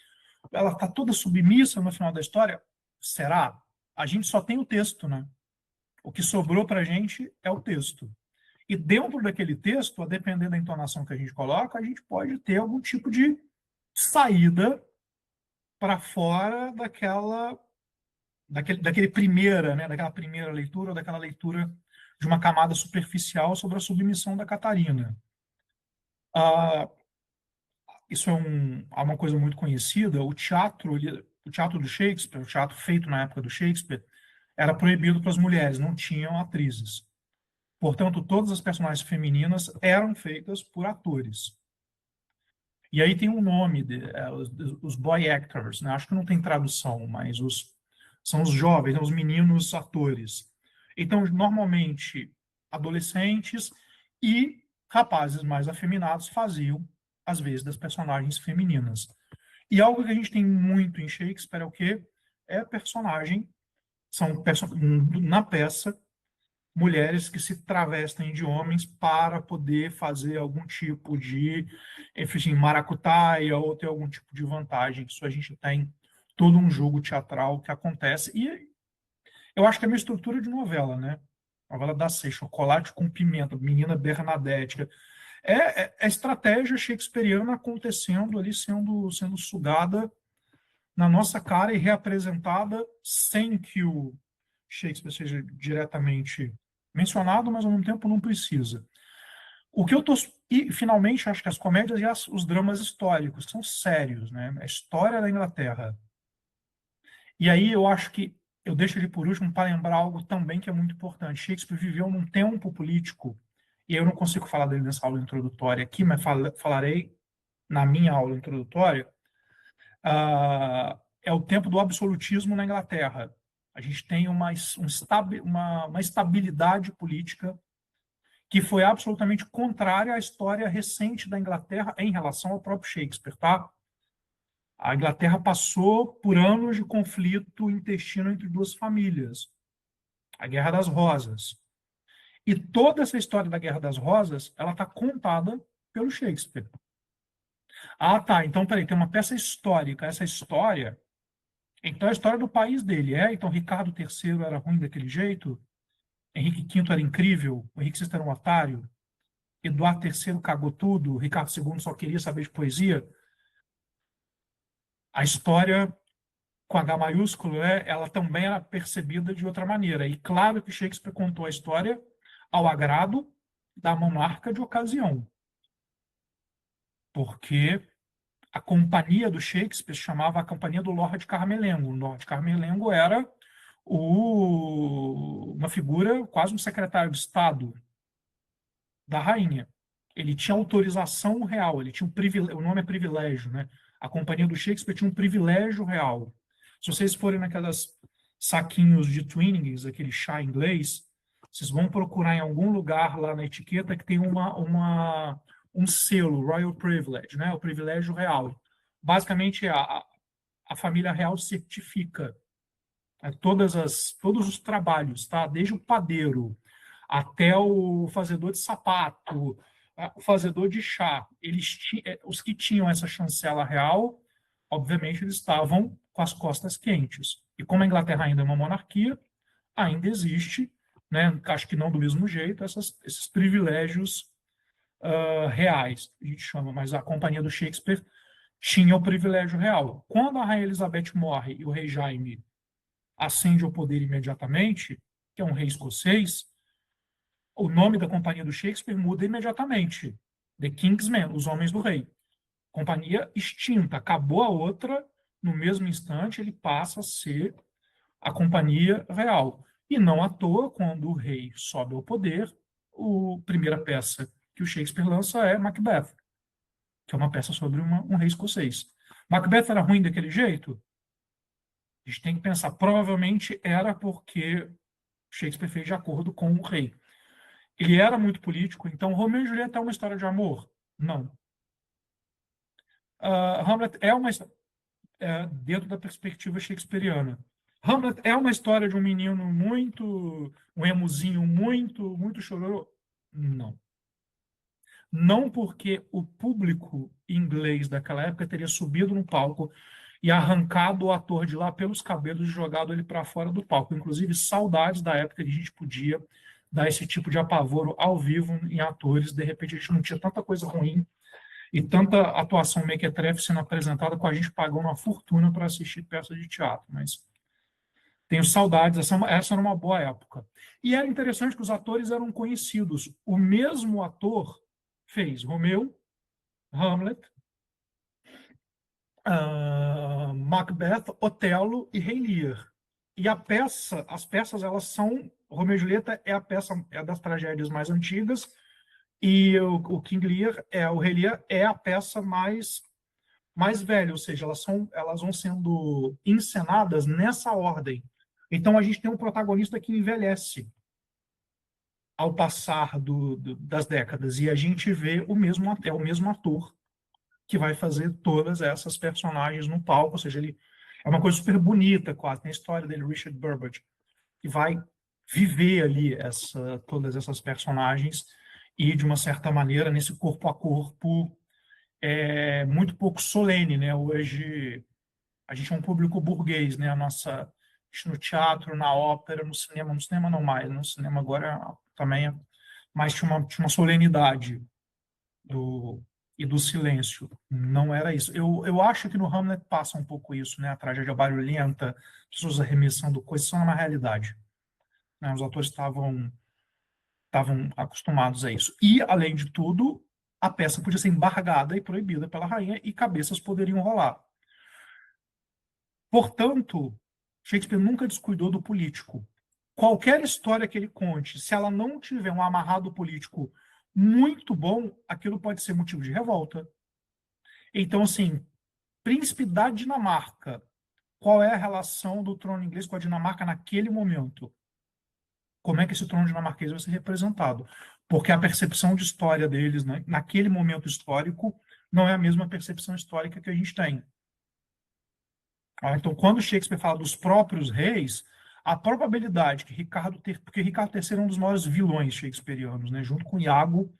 ela está toda submissa no final da história. Será? A gente só tem o texto, né? O que sobrou para a gente é o texto. E dentro daquele texto, a depender da entonação que a gente coloca, a gente pode ter algum tipo de saída para fora daquela primeira leitura, ou daquela leitura de uma camada superficial sobre a submissão da Catarina. Ah, isso é uma coisa muito conhecida. O teatro do Shakespeare, o teatro feito na época do Shakespeare, era proibido para as mulheres, não tinham atrizes. Portanto, todas as personagens femininas eram feitas por atores. E aí tem um nome, os boy actors, né? Acho que não tem tradução, mas são os jovens, né? Os meninos atores. Então, normalmente, adolescentes e rapazes mais afeminados faziam, às vezes, das personagens femininas. E algo que a gente tem muito em Shakespeare é o quê? É personagem, na peça, mulheres que se travestem de homens para poder fazer algum tipo de, enfim, maracutaia ou ter algum tipo de vantagem. Isso a gente tem todo um jogo teatral que acontece. E eu acho que é uma estrutura de novela, né? Novela da Sé, Chocolate com Pimenta, Menina Bernadette. É estratégia shakespeariana acontecendo ali, sendo sugada na nossa cara e reapresentada sem que o Shakespeare seja diretamente mencionado, mas ao mesmo tempo não precisa. O que eu tô e finalmente acho que as comédias e os dramas históricos são sérios, né? A história da Inglaterra. E aí eu acho que eu deixo ele por último para lembrar algo também que é muito importante. Shakespeare viveu num tempo político, e eu não consigo falar dele nessa aula introdutória aqui, mas falarei na minha aula introdutória. É o tempo do absolutismo na Inglaterra. A gente tem uma estabilidade política que foi absolutamente contrária à história recente da Inglaterra em relação ao próprio Shakespeare, tá? A Inglaterra passou por anos de conflito intestino entre duas famílias, a Guerra das Rosas. E toda essa história da Guerra das Rosas, ela está contada pelo Shakespeare. Ah, tá. Então, peraí, tem uma peça histórica. Essa história, então é a história do país dele. Então Ricardo III era ruim daquele jeito? Henrique V era incrível? O Henrique VI era um otário? Eduardo III cagou tudo? Ricardo II só queria saber de poesia? A história com H maiúsculo, ela também era percebida de outra maneira. E claro que Shakespeare contou a história ao agrado da monarca de ocasião. Porque a companhia do Shakespeare chamava a Companhia do Lord Carmelengo. O Lord Carmelengo era uma figura, quase um secretário de Estado da rainha. Ele tinha autorização real, ele tinha o nome é privilégio, né? A companhia do Shakespeare tinha um privilégio real. Se vocês forem naquelas saquinhos de Twinings, aquele chá inglês, vocês vão procurar em algum lugar lá na etiqueta que tem um selo, Royal Privilege, né? O privilégio real. Basicamente, a família real certifica todos os trabalhos, tá? Desde o padeiro até o fazedor de sapato, o fazedor de chá, os que tinham essa chancela real, obviamente eles estavam com as costas quentes. E como a Inglaterra ainda é uma monarquia, ainda existe, né, acho que não do mesmo jeito, esses privilégios reais, a gente chama, mas a companhia do Shakespeare tinha o privilégio real. Quando a Rainha Elizabeth morre e o rei Jaime ascende ao poder imediatamente, que é um rei escocês, o nome da companhia do Shakespeare muda imediatamente. The King's Men, os Homens do Rei. Companhia extinta, acabou a outra, no mesmo instante ele passa a ser a companhia real. E não à toa, quando o rei sobe ao poder, a primeira peça que o Shakespeare lança é Macbeth, que é uma peça sobre um rei escocês. Macbeth era ruim daquele jeito? A gente tem que pensar, provavelmente era porque Shakespeare fez de acordo com o rei. Ele era muito político, então Romeu e Julieta é uma história de amor? Não. Hamlet é uma dentro da perspectiva shakespeariana. Hamlet é uma história de um menino um emuzinho muito chororô? Não. Não porque o público inglês daquela época teria subido no palco e arrancado o ator de lá pelos cabelos e jogado ele para fora do palco. Inclusive, saudades da época que a gente podia dar esse tipo de apavoro ao vivo em atores. De repente, a gente não tinha tanta coisa ruim e tanta atuação mequetrefe sendo apresentada com a gente pagando uma fortuna para assistir peças de teatro. Mas tenho saudades, essa era uma boa época. E era interessante que os atores eram conhecidos. O mesmo ator fez Romeu, Hamlet, Macbeth, Otelo e Rei Lear. E as peças, elas são... Romeu e Julieta é das tragédias mais antigas, e o King Lear, o Rei Lear, é a peça mais velha, ou seja, elas vão sendo encenadas nessa ordem. Então a gente tem um protagonista que envelhece ao passar das décadas, e a gente vê o mesmo ator que vai fazer todas essas personagens no palco, ou seja, ele é uma coisa super bonita, quase. Tem a história dele, Richard Burbage, que vai viver ali todas essas personagens e, de uma certa maneira, nesse corpo a corpo muito pouco solene, né? Hoje a gente é um público burguês, né? No teatro, na ópera, no cinema não mais, no cinema agora também mas tinha uma solenidade e do silêncio. Não era isso. Eu acho que no Hamlet passa um pouco isso, né? A tragédia barulhenta, pessoas arremessando coisas, são uma realidade. Né? Os atores estavam acostumados a isso. E, além de tudo, a peça podia ser embargada e proibida pela rainha e cabeças poderiam rolar. Portanto, Shakespeare nunca descuidou do político. Qualquer história que ele conte, se ela não tiver um amarrado político muito bom, aquilo pode ser motivo de revolta. Então, assim, Príncipe da Dinamarca, qual é a relação do trono inglês com a Dinamarca naquele momento? Como é que esse trono dinamarquês vai ser representado? Porque a percepção de história deles, né, naquele momento histórico, não é a mesma percepção histórica que a gente tem. Então, quando Shakespeare fala dos próprios reis, a probabilidade que porque Ricardo III é um dos maiores vilões shakespearianos, né, junto com Iago.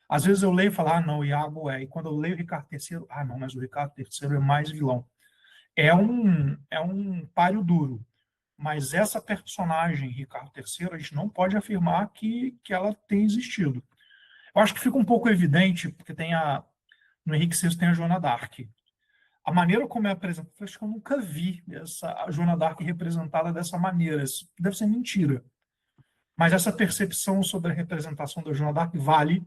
Às vezes eu leio e falo, não, Iago e quando eu leio Ricardo III, não, mas o Ricardo III é mais vilão. É um páreo duro. Mas essa personagem, Ricardo III, a gente não pode afirmar que ela tem existido. Eu acho que fica um pouco evidente, porque no Henrique VI tem a Joana d'Arc. A maneira como é apresentada, acho que eu nunca vi a Joana d'Arc representada dessa maneira. Isso deve ser mentira. Mas essa percepção sobre a representação da Joana d'Arc vale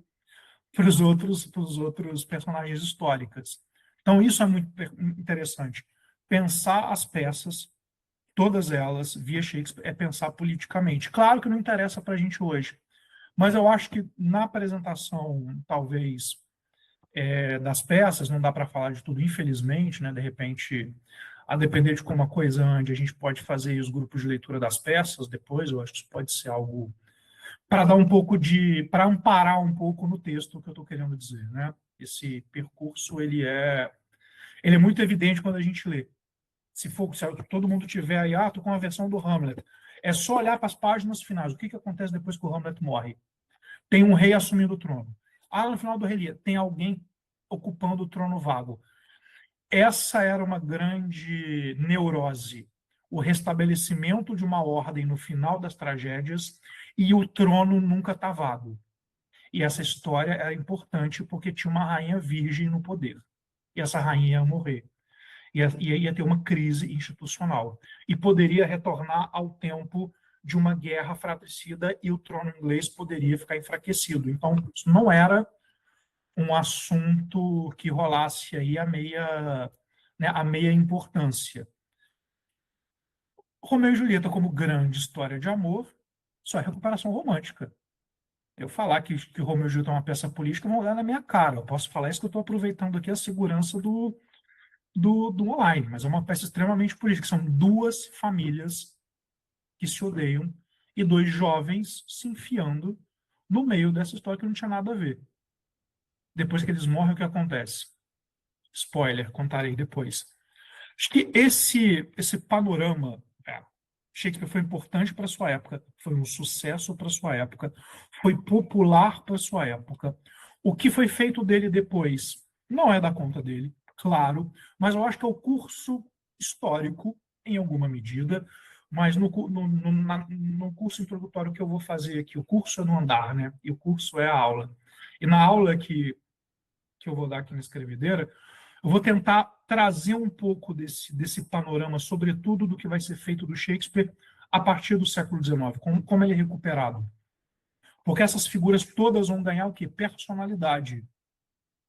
para os outros personagens históricos. Então, isso é muito interessante. Pensar as peças, todas elas, via Shakespeare, é pensar politicamente. Claro que não interessa para a gente hoje, mas eu acho que na apresentação, talvez, das peças, não dá para falar de tudo, infelizmente, né? De repente, a depender de como a coisa ande, a gente pode fazer os grupos de leitura das peças depois, eu acho que isso pode ser algo para dar um pouco para amparar um pouco no texto que eu estou querendo dizer, né? Esse percurso, ele é muito evidente quando a gente lê. Se todo mundo tiver aí, estou com a versão do Hamlet, é só olhar para as páginas finais. O que acontece depois que o Hamlet morre? Tem um rei assumindo o trono. Ah, no final do Rei Lear, tem alguém ocupando o trono vago. Essa era uma grande neurose, o restabelecimento de uma ordem no final das tragédias e o trono nunca está vago. E essa história era importante porque tinha uma rainha virgem no poder. E essa rainha ia morrer. Ia ter uma crise institucional. E poderia retornar ao tempo de uma guerra fratricida e o trono inglês poderia ficar enfraquecido. Então, isso não era um assunto que rolasse aí né, a meia importância. Romeu e Julieta, como grande história de amor, só é recuperação romântica. Eu falar que Romeu e Julieta é uma peça política, vão olhar na minha cara. Eu posso falar isso que eu estou aproveitando aqui a segurança do online, mas é uma peça extremamente política. São duas famílias que se odeiam e dois jovens se enfiando no meio dessa história que não tinha nada a ver. Depois que eles morrem, o que acontece? Spoiler, contarei depois. Acho que esse panorama, Shakespeare foi importante para sua época, foi um sucesso para sua época, foi popular para sua época. O que foi feito dele depois não é da conta dele, claro, mas eu acho que é o curso histórico, em alguma medida, mas no curso introdutório que eu vou fazer aqui, o curso é no andar, né? E o curso é a aula. E na aula que eu vou dar aqui na escrevedeira, eu vou tentar trazer um pouco desse panorama, sobretudo do que vai ser feito do Shakespeare a partir do século XIX, como ele é recuperado. Porque essas figuras todas vão ganhar o quê? Personalidade.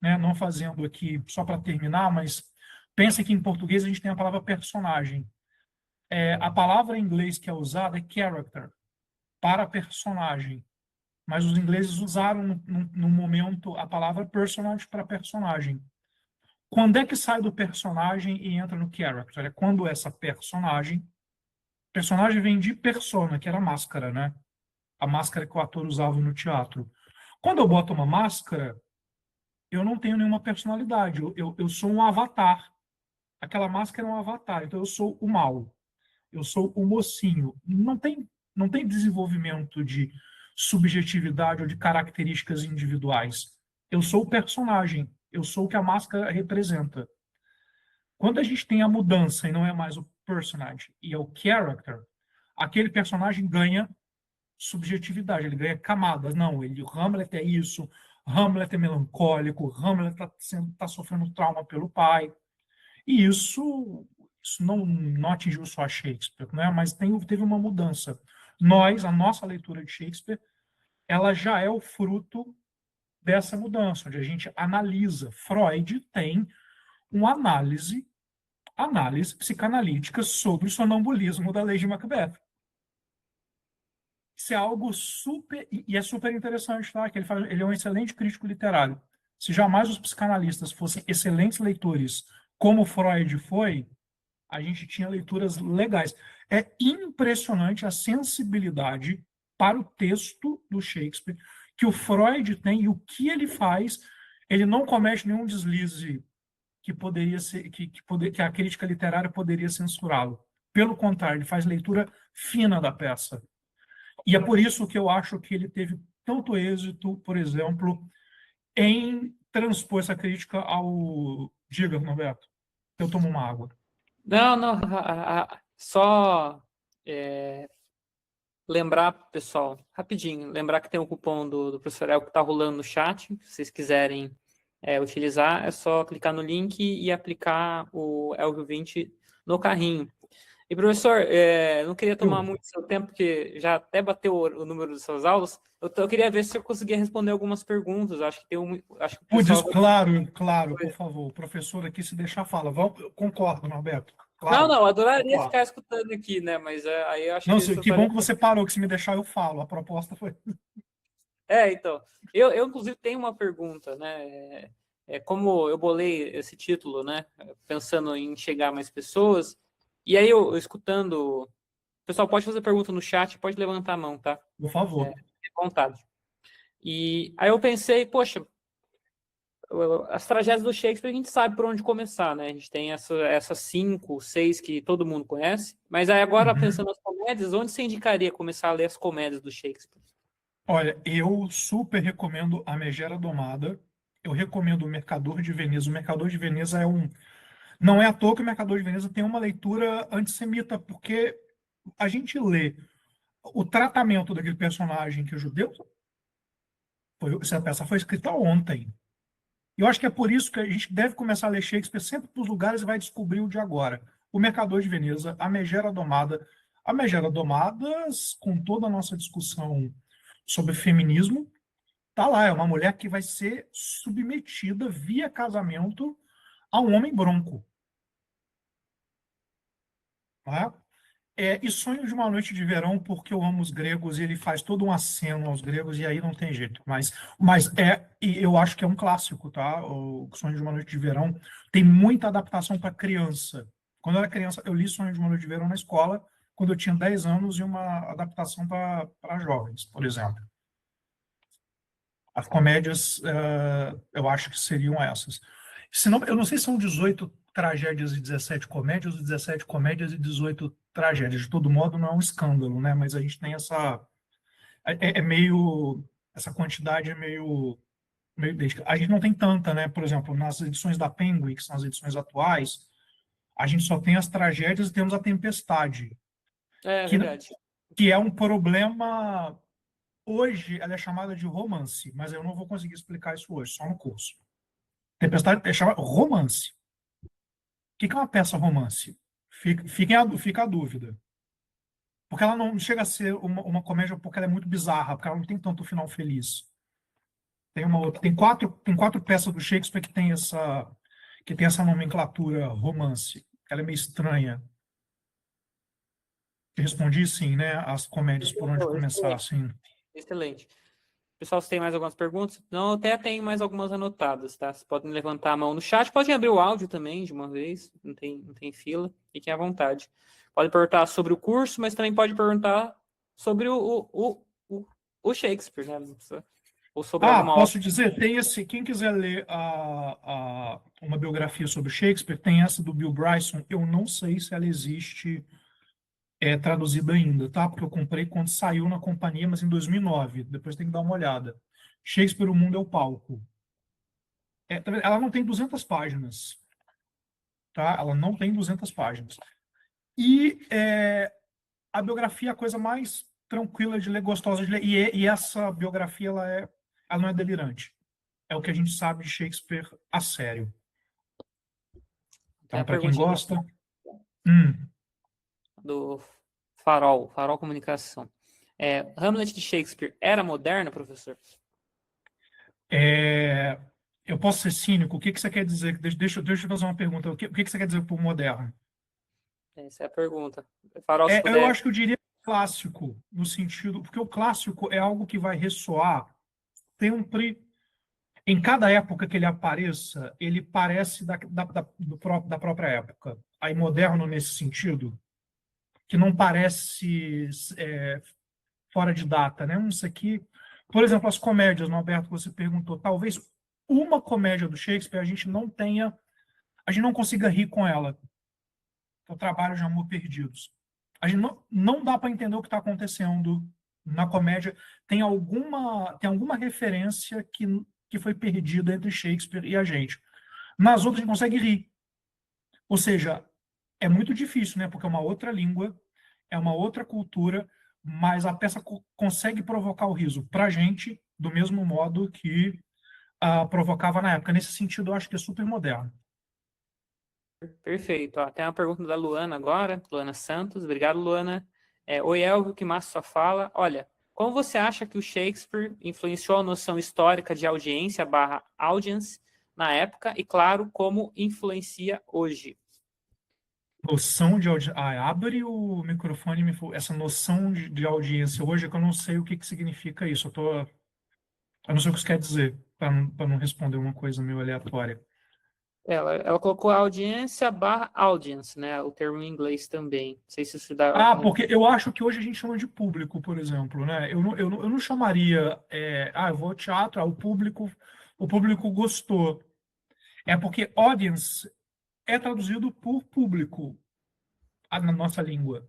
Né? Não fazendo aqui, só para terminar, mas pensa que em português a gente tem a palavra personagem. A palavra em inglês que é usada é character, para personagem. Mas os ingleses usaram, no momento, a palavra personage para personagem. Quando é que sai do personagem e entra no character? É quando essa personagem vem de persona, que era máscara, né? A máscara que o ator usava no teatro. Quando eu boto uma máscara, eu não tenho nenhuma personalidade. Eu sou um avatar. Aquela máscara é um avatar. Então eu sou o mal. Eu sou o mocinho. Não tem desenvolvimento de subjetividade ou de características individuais. Eu sou o personagem. Eu sou o que a máscara representa. Quando a gente tem a mudança e não é mais o personagem e é o character, aquele personagem ganha subjetividade, ele ganha camadas. Não, o Hamlet é isso, Hamlet é melancólico, Hamlet tá sofrendo trauma pelo pai. E isso não atingiu só a Shakespeare, né? Mas teve uma mudança. A nossa leitura de Shakespeare, ela já é o fruto dessa mudança, onde a gente analisa. Freud tem uma análise psicanalítica sobre o sonambulismo da Lady Macbeth. Isso é algo super, e é super interessante, tá? Que ele é um excelente crítico literário. Se jamais os psicanalistas fossem excelentes leitores, como Freud foi, a gente tinha leituras legais. É impressionante a sensibilidade para o texto do Shakespeare que o Freud tem e o que ele faz. Ele não comete nenhum deslize que poderia ser que a crítica literária poderia censurá-lo. Pelo contrário, ele faz leitura fina da peça. E é por isso que eu acho que ele teve tanto êxito, por exemplo, em transpor essa crítica ao... Diga, Norberto, eu tomo uma água. Não, não, só lembrar, pessoal, rapidinho, lembrar que tem o cupom do professor El que está rolando no chat, se vocês quiserem utilizar, é só clicar no link e aplicar o Elvio 20 no carrinho. E, professor, não queria tomar muito seu tempo, porque já até bateu o número das suas aulas. Eu queria ver se eu conseguia responder algumas perguntas. Acho que acho que o pessoal... Claro, por favor. O professor aqui, se deixar, fala. Eu concordo, Norberto. Claro, não, adoraria ficar escutando aqui, né? Mas aí eu acho não, que... que bom que você parou, que se me deixar eu falo. A proposta foi... Então, eu inclusive tenho uma pergunta, né? Como eu bolei esse título, né? Pensando em chegar a mais pessoas, e aí eu escutando... O pessoal pode fazer pergunta no chat, pode levantar a mão, tá? Por favor. De vontade. E aí eu pensei, poxa, as tragédias do Shakespeare a gente sabe por onde começar, né? A gente tem essas 5, 6 que todo mundo conhece, mas aí agora, pensando nas comédias, onde você indicaria começar a ler as comédias do Shakespeare? Olha, eu super recomendo A Megera Domada. Eu recomendo O Mercador de Veneza. O Mercador de Veneza é um. Não é à toa que o Mercador de Veneza tem uma leitura antissemita, porque a gente lê o tratamento daquele personagem que é judeu. Essa peça foi escrita ontem. Eu acho que é por isso que a gente deve começar a ler Shakespeare sempre para os lugares e vai descobrir o de agora. O Mercador de Veneza, A Megera Domada. A Megera Domada, com toda a nossa discussão sobre feminismo, tá lá. É uma mulher que vai ser submetida via casamento a um homem branco. Tá? E Sonho de uma Noite de Verão, porque eu amo os gregos e ele faz todo um aceno aos gregos e aí não tem jeito. E eu acho que é um clássico, tá? O Sonho de uma Noite de Verão tem muita adaptação para criança. Quando eu era criança, eu li Sonho de uma Noite de Verão na escola, quando eu tinha 10 anos, e uma adaptação para jovens, por exemplo. As comédias, eu acho que seriam essas. Senão, eu não sei se são 18 tragédias e 17 comédias, ou 17 comédias e 18 tragédias. De todo modo, não é um escândalo, né? Mas a gente tem essa. É meio. Essa quantidade é meio idêntica. A gente não tem tanta, né? Por exemplo, nas edições da Penguin, que são as edições atuais, a gente só tem as tragédias e temos a tempestade, É que, verdade. que é um problema. Hoje ela é chamada de romance, mas eu não vou conseguir explicar isso hoje, só no curso. Tempestade é chamada romance. O que é uma peça romance? Fica a dúvida. Porque ela não chega a ser uma comédia porque ela é muito bizarra, porque ela não tem tanto final feliz. Tem uma outra, tem quatro peças do Shakespeare que tem essa nomenclatura romance. Ela é meio estranha. Eu respondi sim, né? As comédias por onde começar, Excelente. assim. Excelente. Pessoal, se tem mais algumas perguntas? Não, eu até tenho mais algumas anotadas, tá? Vocês podem levantar a mão no chat. Podem abrir o áudio também, de uma vez. Não tem fila. Fiquem à vontade. Pode perguntar sobre o curso, mas também pode perguntar sobre o Shakespeare, né? Ou sobre alguma obra. Posso dizer, quem quiser ler uma biografia sobre Shakespeare, tem essa do Bill Bryson. Eu não sei se ela existe traduzida ainda, tá? Porque eu comprei quando saiu na companhia, mas em 2009. Depois tem que dar uma olhada. Shakespeare, O Mundo é o Palco. Ela não tem 200 páginas, tá? Ela não tem 200 páginas. E a biografia é a coisa mais tranquila de ler, gostosa de ler. E essa biografia, ela não é delirante. É o que a gente sabe de Shakespeare a sério. Tem Então, a para quem perguntinha gosta. hum, do Farol Comunicação. Hamlet de Shakespeare era moderno, professor? é, eu posso ser cínico? O que você quer dizer? Deixa eu fazer uma pergunta. O que você quer dizer por moderno? Essa é a pergunta. Farol, se Eu puder. acho que eu diria clássico, no sentido. Porque o clássico é algo que vai ressoar sempre. Em cada época que ele apareça, ele parece da própria época. Aí, moderno nesse sentido, que não parece fora de data, né? Isso aqui, por exemplo, as comédias, Norberto, que você perguntou, talvez uma comédia do Shakespeare a gente não consiga rir com ela. Que é o Trabalho de Amor Perdidos. A gente não dá para entender o que está acontecendo na comédia. Tem alguma referência que foi perdida entre Shakespeare e a gente. Nas outras a gente consegue rir. Ou seja, é muito difícil, né? Porque é uma outra língua, é uma outra cultura, mas a peça consegue provocar o riso para a gente do mesmo modo que provocava na época. Nesse sentido, eu acho que é super moderno. Perfeito. Ó, tem uma pergunta da Luana agora, Luana Santos. Obrigado, Luana. Oi, Elvio, que massa sua fala. Olha, como você acha que o Shakespeare influenciou a noção histórica de audiência barra audience na época e, claro, como influencia hoje? Noção de audiência. Abre o microfone essa noção de audiência hoje, é que eu não sei o que significa isso. Eu não sei o que isso quer dizer, para não responder uma coisa meio aleatória. Ela colocou audiência barra audience, né? O termo em inglês também. Não sei se isso dá. Porque eu acho que hoje a gente chama de público, por exemplo, né? Eu não chamaria, eu vou ao teatro, o público gostou. É porque audience é traduzido por público na nossa língua.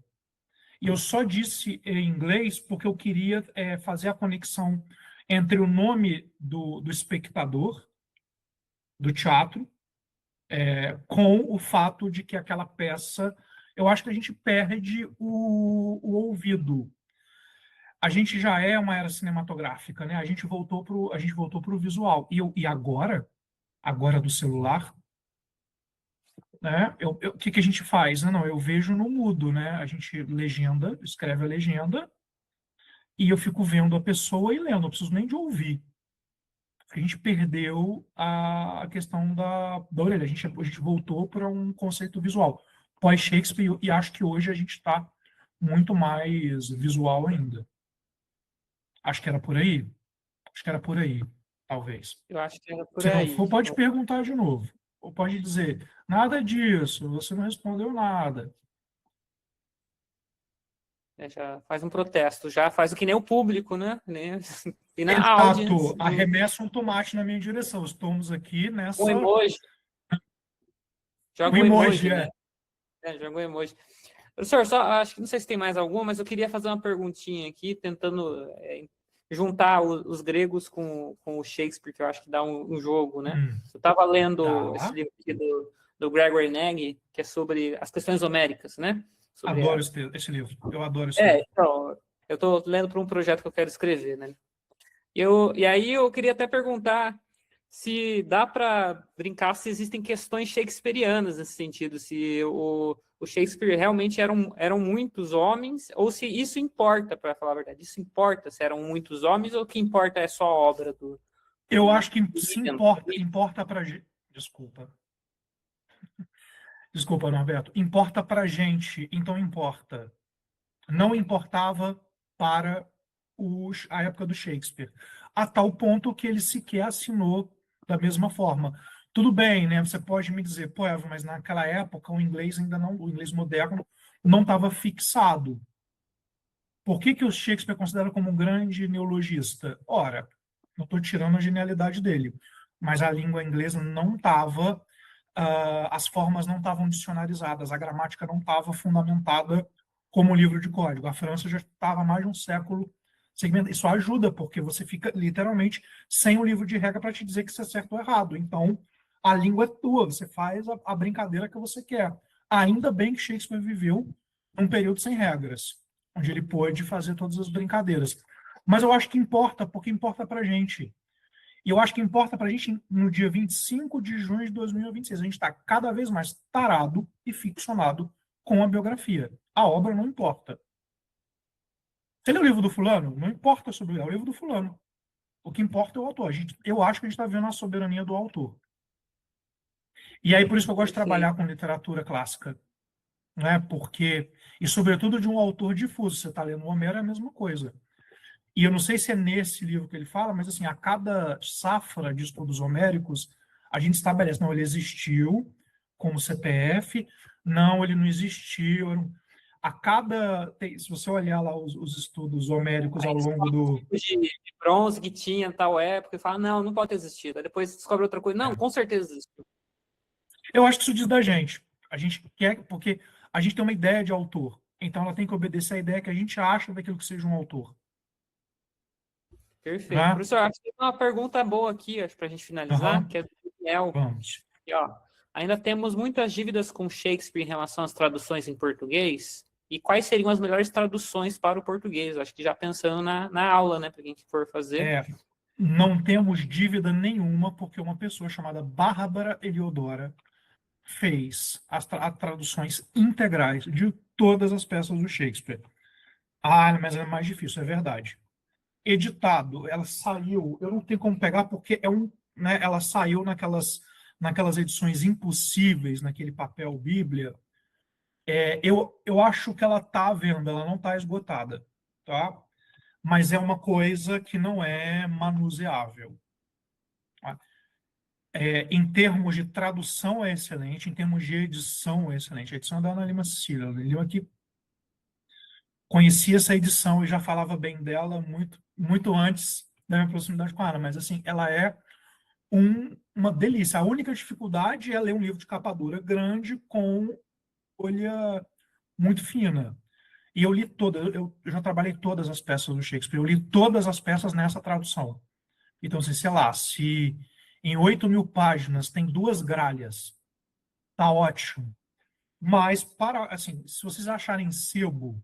E eu só disse em inglês porque eu queria fazer a conexão entre o nome do espectador, do teatro, com o fato de que aquela peça, eu acho que a gente perde o ouvido. A gente já é uma era cinematográfica, né? A gente voltou pro visual. E agora do celular, né? O que que a gente faz? Não, eu vejo no mudo, né? A gente legenda, escreve a legenda e eu fico vendo a pessoa e lendo, não preciso nem de ouvir. A gente perdeu a questão da orelha. A gente voltou para um conceito visual pós-Shakespeare e acho que hoje a gente está muito mais visual ainda. Acho que era por aí. Acho que era por aí, talvez. Eu acho que era por Se não aí. for, pode perguntar de novo. Ou pode dizer, nada disso, você não respondeu nada. Já faz um protesto, já faz o que nem o público, né? E na audience, Exato, arremessa um tomate na minha direção. Estamos aqui um nessa. emoji, O joga um emoji, emoji, né? Joga um emoji. Professor, só acho que não sei se tem mais alguma, mas eu queria fazer uma perguntinha aqui, tentando juntar os gregos com o Shakespeare, que eu acho que dá um jogo, né? Eu estava lendo esse Tá. livro aqui do Gregory Nagy, que é sobre as questões homéricas, né? Sobre Adoro esse livro. Eu adoro esse livro. então, eu estou lendo para um projeto que eu quero escrever, né? E aí eu queria até perguntar se dá para brincar se existem questões shakespearianas nesse sentido, se o Shakespeare realmente eram muitos homens, ou se isso importa, para falar a verdade, isso importa se eram muitos homens, ou o que importa é só a obra Eu acho que do se livro. importa para gente. Desculpa. Desculpa, Norberto. Importa para gente, então importa. Não importava para a época do Shakespeare, a tal ponto que ele sequer assinou da mesma forma. Tudo bem, né? Você pode me dizer, pô, Eva, mas naquela época o inglês ainda não, o inglês moderno não estava fixado. Por que que o Shakespeare é considerado como um grande neologista? Ora, não estou tirando a genialidade dele, mas a língua inglesa não estava, as formas não estavam dicionarizadas, a gramática não estava fundamentada como livro de código. A França já estava há mais de um século segmentada. Isso ajuda, porque você fica literalmente sem um livro de regra para te dizer que isso é certo ou errado. Então, a língua é tua, você faz a brincadeira que você quer. Ainda bem que Shakespeare viveu num período sem regras, onde ele pôde fazer todas as brincadeiras. Mas eu acho que importa, porque importa para a gente. E eu acho que importa para a gente no dia 25 de junho de 2026. A gente está cada vez mais tarado e ficcionado com a biografia. A obra não importa. Você lê o livro do fulano? Não importa sobre ele, é o livro do fulano. O que importa é o autor. Eu acho que a gente está vendo a soberania do autor. E aí, por isso que eu gosto de Perfeito. trabalhar com literatura clássica. Né? Porque, e sobretudo de um autor difuso. Você está lendo Homero, é a mesma coisa. E eu não sei se é nesse livro que ele fala, mas assim, a cada safra de estudos homéricos, a gente estabelece, não, ele existiu como CPF, não, ele não existiu. A cada, se você olhar lá os estudos homéricos Aí ao longo descobre do. um tipo de bronze que tinha em tal época e fala, não pode ter existido. Aí depois descobre outra coisa, não, É. com certeza existiu. Eu acho que isso diz da gente. A gente quer, porque a gente tem uma ideia de autor. Então ela tem que obedecer à ideia que a gente acha daquilo que seja um autor. Perfeito. Né? Professor, acho que tem uma pergunta boa aqui, acho, para a gente finalizar, Aham, que é do Daniel. vamos. E, ó, ainda temos muitas dívidas com Shakespeare em relação às traduções em português. E quais seriam as melhores traduções para o português? Acho que já pensando na aula, né, para quem for fazer. É, não temos dívida nenhuma, porque uma pessoa chamada Bárbara Eliodora fez as traduções integrais de todas as peças do Shakespeare. Ah, mas é mais difícil, é verdade. Editado, ela saiu, eu não tenho como pegar porque né, ela saiu naquelas edições impossíveis, naquele papel Bíblia. Eu acho que ela está à venda, ela não está esgotada, tá? Mas é uma coisa que não é manuseável. Tá? Em termos de tradução é excelente, em termos de edição é excelente. A edição é da Ana Lima Cecília. A Ana Lima que conhecia essa edição e já falava bem dela muito, muito antes da minha proximidade com a Ana, mas assim, ela é uma delícia. A única dificuldade é ler um livro de capa dura grande com folha muito fina. E eu li todas, eu já trabalhei todas as peças do Shakespeare, eu li todas as peças nessa tradução. Então, assim, sei lá, se em 8.000 páginas tem 2 gralhas, tá ótimo. Mas, assim, se vocês acharem sebo,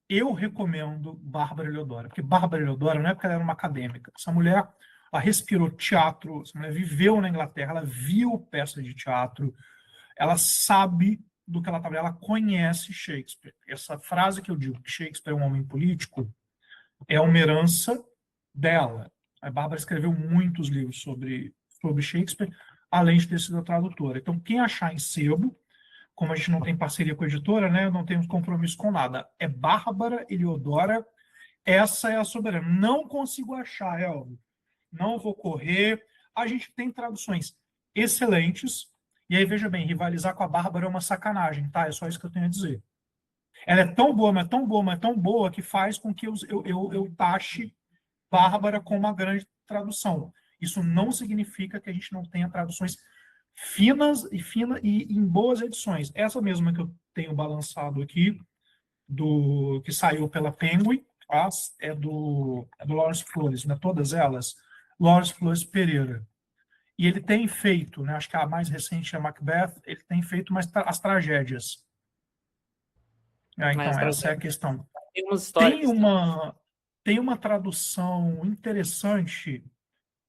eu recomendo Bárbara Eleodora, porque Bárbara Eleodora não é porque ela era uma acadêmica. Essa mulher, ela respirou teatro, essa mulher viveu na Inglaterra, ela viu peças de teatro, ela sabe do que ela está ela conhece Shakespeare. Essa frase que eu digo, que Shakespeare é um homem político, é uma herança dela. A Bárbara escreveu muitos livros sobre Shakespeare, além de ter sido tradutora. Então, quem achar em sebo, como a gente não tem parceria com a editora, né, não temos compromisso com nada. É Bárbara Eleodora, essa é a soberana. Não consigo achar, Elvio. Não vou correr. A gente tem traduções excelentes. E aí, veja bem, rivalizar com a Bárbara é uma sacanagem, tá? É só isso que eu tenho a dizer. Ela é tão boa, mas tão boa, mas tão boa, que faz com que eu taxe Bárbara como uma grande tradução. Isso não significa que a gente não tenha traduções finas e em boas edições. Essa mesma que eu tenho balançado aqui, do que saiu pela Penguin, é do Lawrence Flores, né? Todas elas, Lawrence Flores Pereira. E ele tem feito, né? Acho que a mais recente é Macbeth, ele tem feito mais as tragédias. Então, Mas essa é a questão. tem umas Tem histórias. uma, tem uma tradução interessante,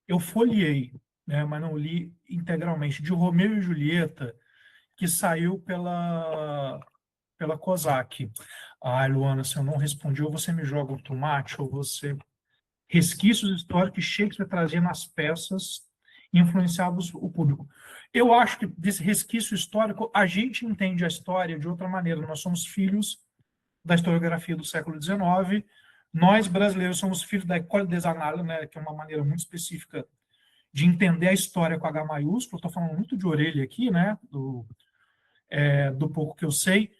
eu folheei, né, mas não li integralmente, de Romeu e Julieta, que saiu pela Kozak. Ah, Luana, se eu não respondi, ou você me joga o tomate, ou você... Resquícios históricos que Shakespeare trazia nas peças influenciavam o público. Eu acho que desse resquício histórico, a gente entende a história de outra maneira. Nós somos filhos da historiografia do século XIX. Nós, brasileiros, somos filhos da École des Annales, né, que é uma maneira muito específica de entender a história com H maiúsculo. Estou falando muito de orelha aqui, né, do pouco que eu sei.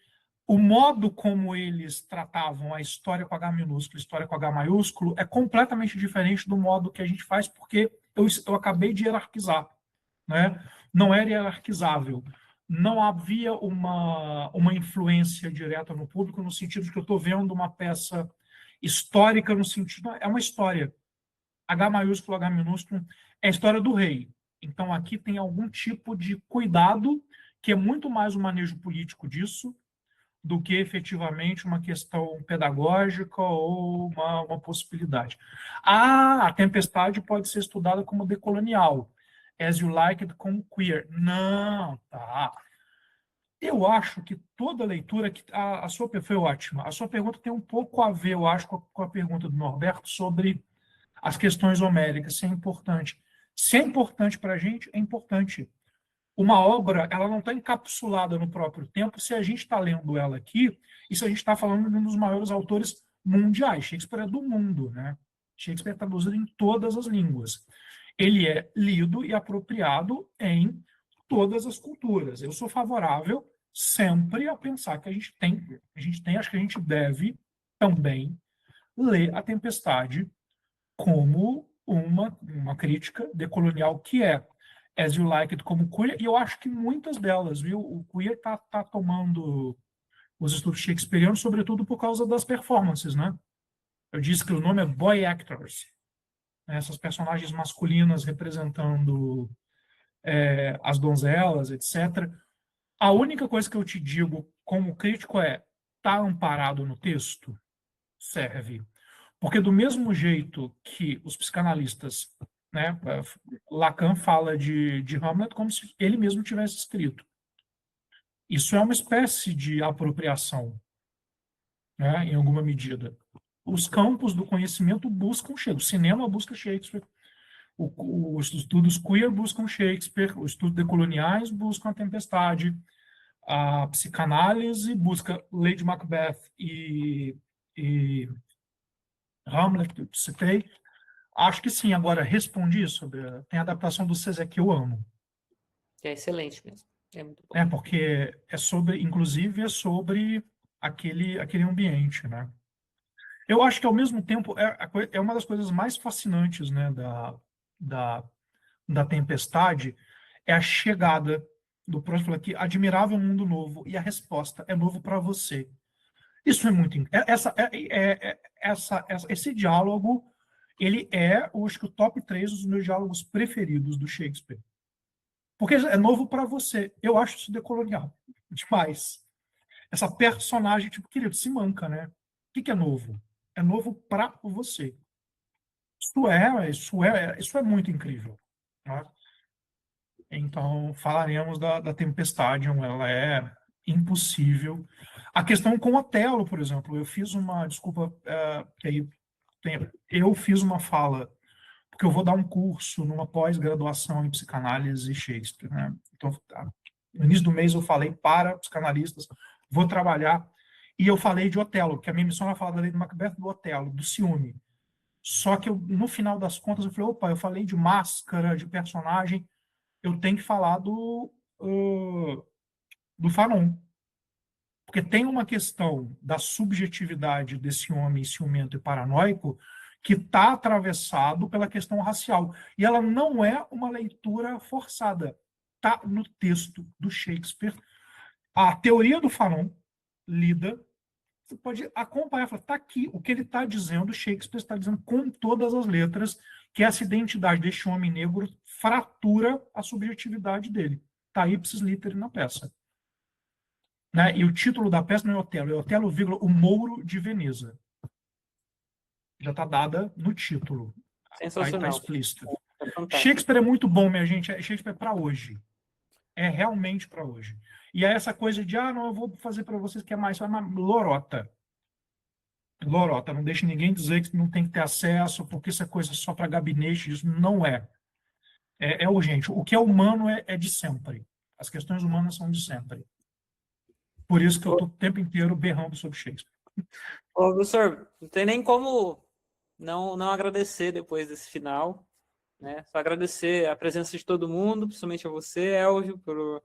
O modo como eles tratavam a história com H minúsculo, história com H maiúsculo, é completamente diferente do modo que a gente faz, porque eu acabei de hierarquizar, né? Não era hierarquizável. Não havia uma influência direta no público, no sentido de que eu estou vendo uma peça histórica, no sentido. É uma história. H maiúsculo, H minúsculo, é a história do rei. Então, aqui tem algum tipo de cuidado, que é muito mais o manejo político disso, do que efetivamente uma questão pedagógica ou uma possibilidade. A tempestade pode ser estudada como decolonial, as you like it como queer. Não, tá. Eu acho que toda leitura, a sua foi ótima. A sua pergunta tem um pouco a ver, eu acho, com a pergunta do Norberto sobre as questões homéricas, se é importante. Se é importante para a gente, é importante. Uma obra, ela não está encapsulada no próprio tempo se a gente está lendo ela aqui e se a gente está falando de um dos maiores autores mundiais. Shakespeare é do mundo, né? Shakespeare é traduzido em todas as línguas. Ele é lido e apropriado em todas as culturas. Eu sou favorável sempre a pensar que acho que a gente deve também ler A Tempestade como uma crítica decolonial que é As You Like It como queer, e eu acho que muitas delas, viu? O queer tá tomando os estudos shakespearianos, sobretudo por causa das performances, né? Eu disse que o nome é Boy Actors, né? Essas personagens masculinas representando as donzelas, etc. A única coisa que eu te digo como crítico é: tá amparado no texto? Serve. Porque do mesmo jeito que os psicanalistas, né, Lacan fala de Hamlet como se ele mesmo tivesse escrito. Isso é uma espécie de apropriação, né, em alguma medida. Os campos do conhecimento buscam Shakespeare. O cinema busca Shakespeare. Os estudos queer buscam Shakespeare. Os estudos decoloniais buscam A Tempestade. A psicanálise busca Lady Macbeth e Hamlet, que eu citei. Acho que sim. Agora, respondi sobre. Tem a adaptação do César que eu amo. Que é excelente mesmo. É muito bom. Porque inclusive, é sobre aquele ambiente, né? Eu acho que, ao mesmo tempo, é uma das coisas mais fascinantes, né, da, da Tempestade, é a chegada do próximo aqui, admirável mundo novo, e a resposta é novo para você. Isso é muito. Esse diálogo, ele é, eu acho que o top 3 dos meus diálogos preferidos do Shakespeare. Porque é novo para você. Eu acho isso decolonial. Demais. Essa personagem, tipo, querido, se manca, né? O que é novo? É novo para você. Isso é muito incrível. Né? Então, falaremos da Tempestadium, ela é impossível. A questão com Otelo, por exemplo, eu fiz uma, desculpa, que aí eu fiz uma fala, porque eu vou dar um curso numa pós-graduação em psicanálise e Shakespeare, né? Então, no início do mês eu falei para psicanalistas, vou trabalhar, e eu falei de Otelo, que a minha missão era falar da lei do Macbeth, do Otelo, do ciúme. Só que no final das contas eu falei, opa, eu falei de máscara, de personagem, eu tenho que falar do Fanon. Porque tem uma questão da subjetividade desse homem ciumento e paranoico que está atravessado pela questão racial. E ela não é uma leitura forçada. Está no texto do Shakespeare. A teoria do Fanon, lida, você pode acompanhar, falar, está aqui, o que ele está dizendo, Shakespeare está dizendo com todas as letras, que essa identidade deste homem negro fratura a subjetividade dele. Está ipsis literi na peça. Né? E o título da peça não é Otelo, é Otelo, o Mouro de Veneza. Já está dada no título. Aí está Sensacional. explícito. É fantástico. Shakespeare é muito bom, minha gente. Shakespeare é para hoje. É realmente para hoje. E é essa coisa de, não, eu vou fazer para vocês que é mais, lorota. Lorota, não deixe ninguém dizer que não tem que ter acesso, porque isso é coisa só para gabinete, isso não é. É urgente. O que é humano é de sempre. As questões humanas são de sempre. Por isso que eu estou o tempo inteiro berrando sobre Shakespeare. Ô, professor, não tem nem como não agradecer depois desse final, né? Só agradecer a presença de todo mundo, principalmente a você, Elvio, por Eu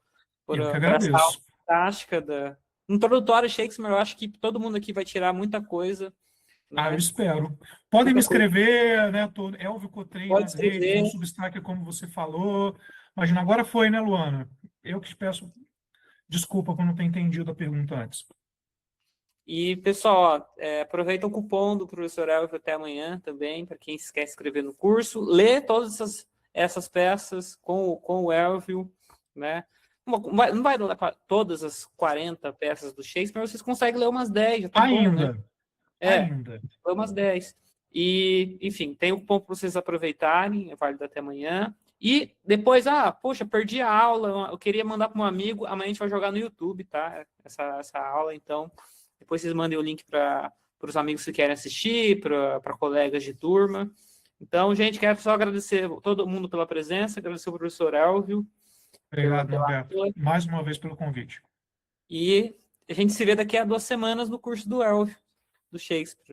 que essa aula agradeço. fantástica da introdutória Shakespeare. Eu acho que todo mundo aqui vai tirar muita coisa, Eu né? espero. Podem me Muita coisa. escrever, né? Elvio Cotrim Pode nas redes, no escrever. Substack, como você falou. Imagina, agora foi, né, Luana? Eu que te peço desculpa por não ter entendido a pergunta antes. E, pessoal, aproveita o cupom do professor Elvio até amanhã também, para quem quer se inscrever no curso. Lê todas essas peças com o Elvio, né? Não vai ler todas as 40 peças do Shakespeare, mas vocês conseguem ler umas 10, já tá bom, né? Ainda. Ler umas 10. E, enfim, tem o cupom para vocês aproveitarem, é válido até amanhã. E depois, poxa, perdi a aula, eu queria mandar para um amigo, amanhã a gente vai jogar no YouTube, tá? Essa aula, então... Depois vocês mandem o link para os amigos que querem assistir, para colegas de turma. Então, gente, quero só agradecer todo mundo pela presença, agradecer ao professor Elvio. Obrigado, Norberto, mais uma vez pelo convite. E a gente se vê daqui a 2 semanas no curso do Elvio, do Shakespeare.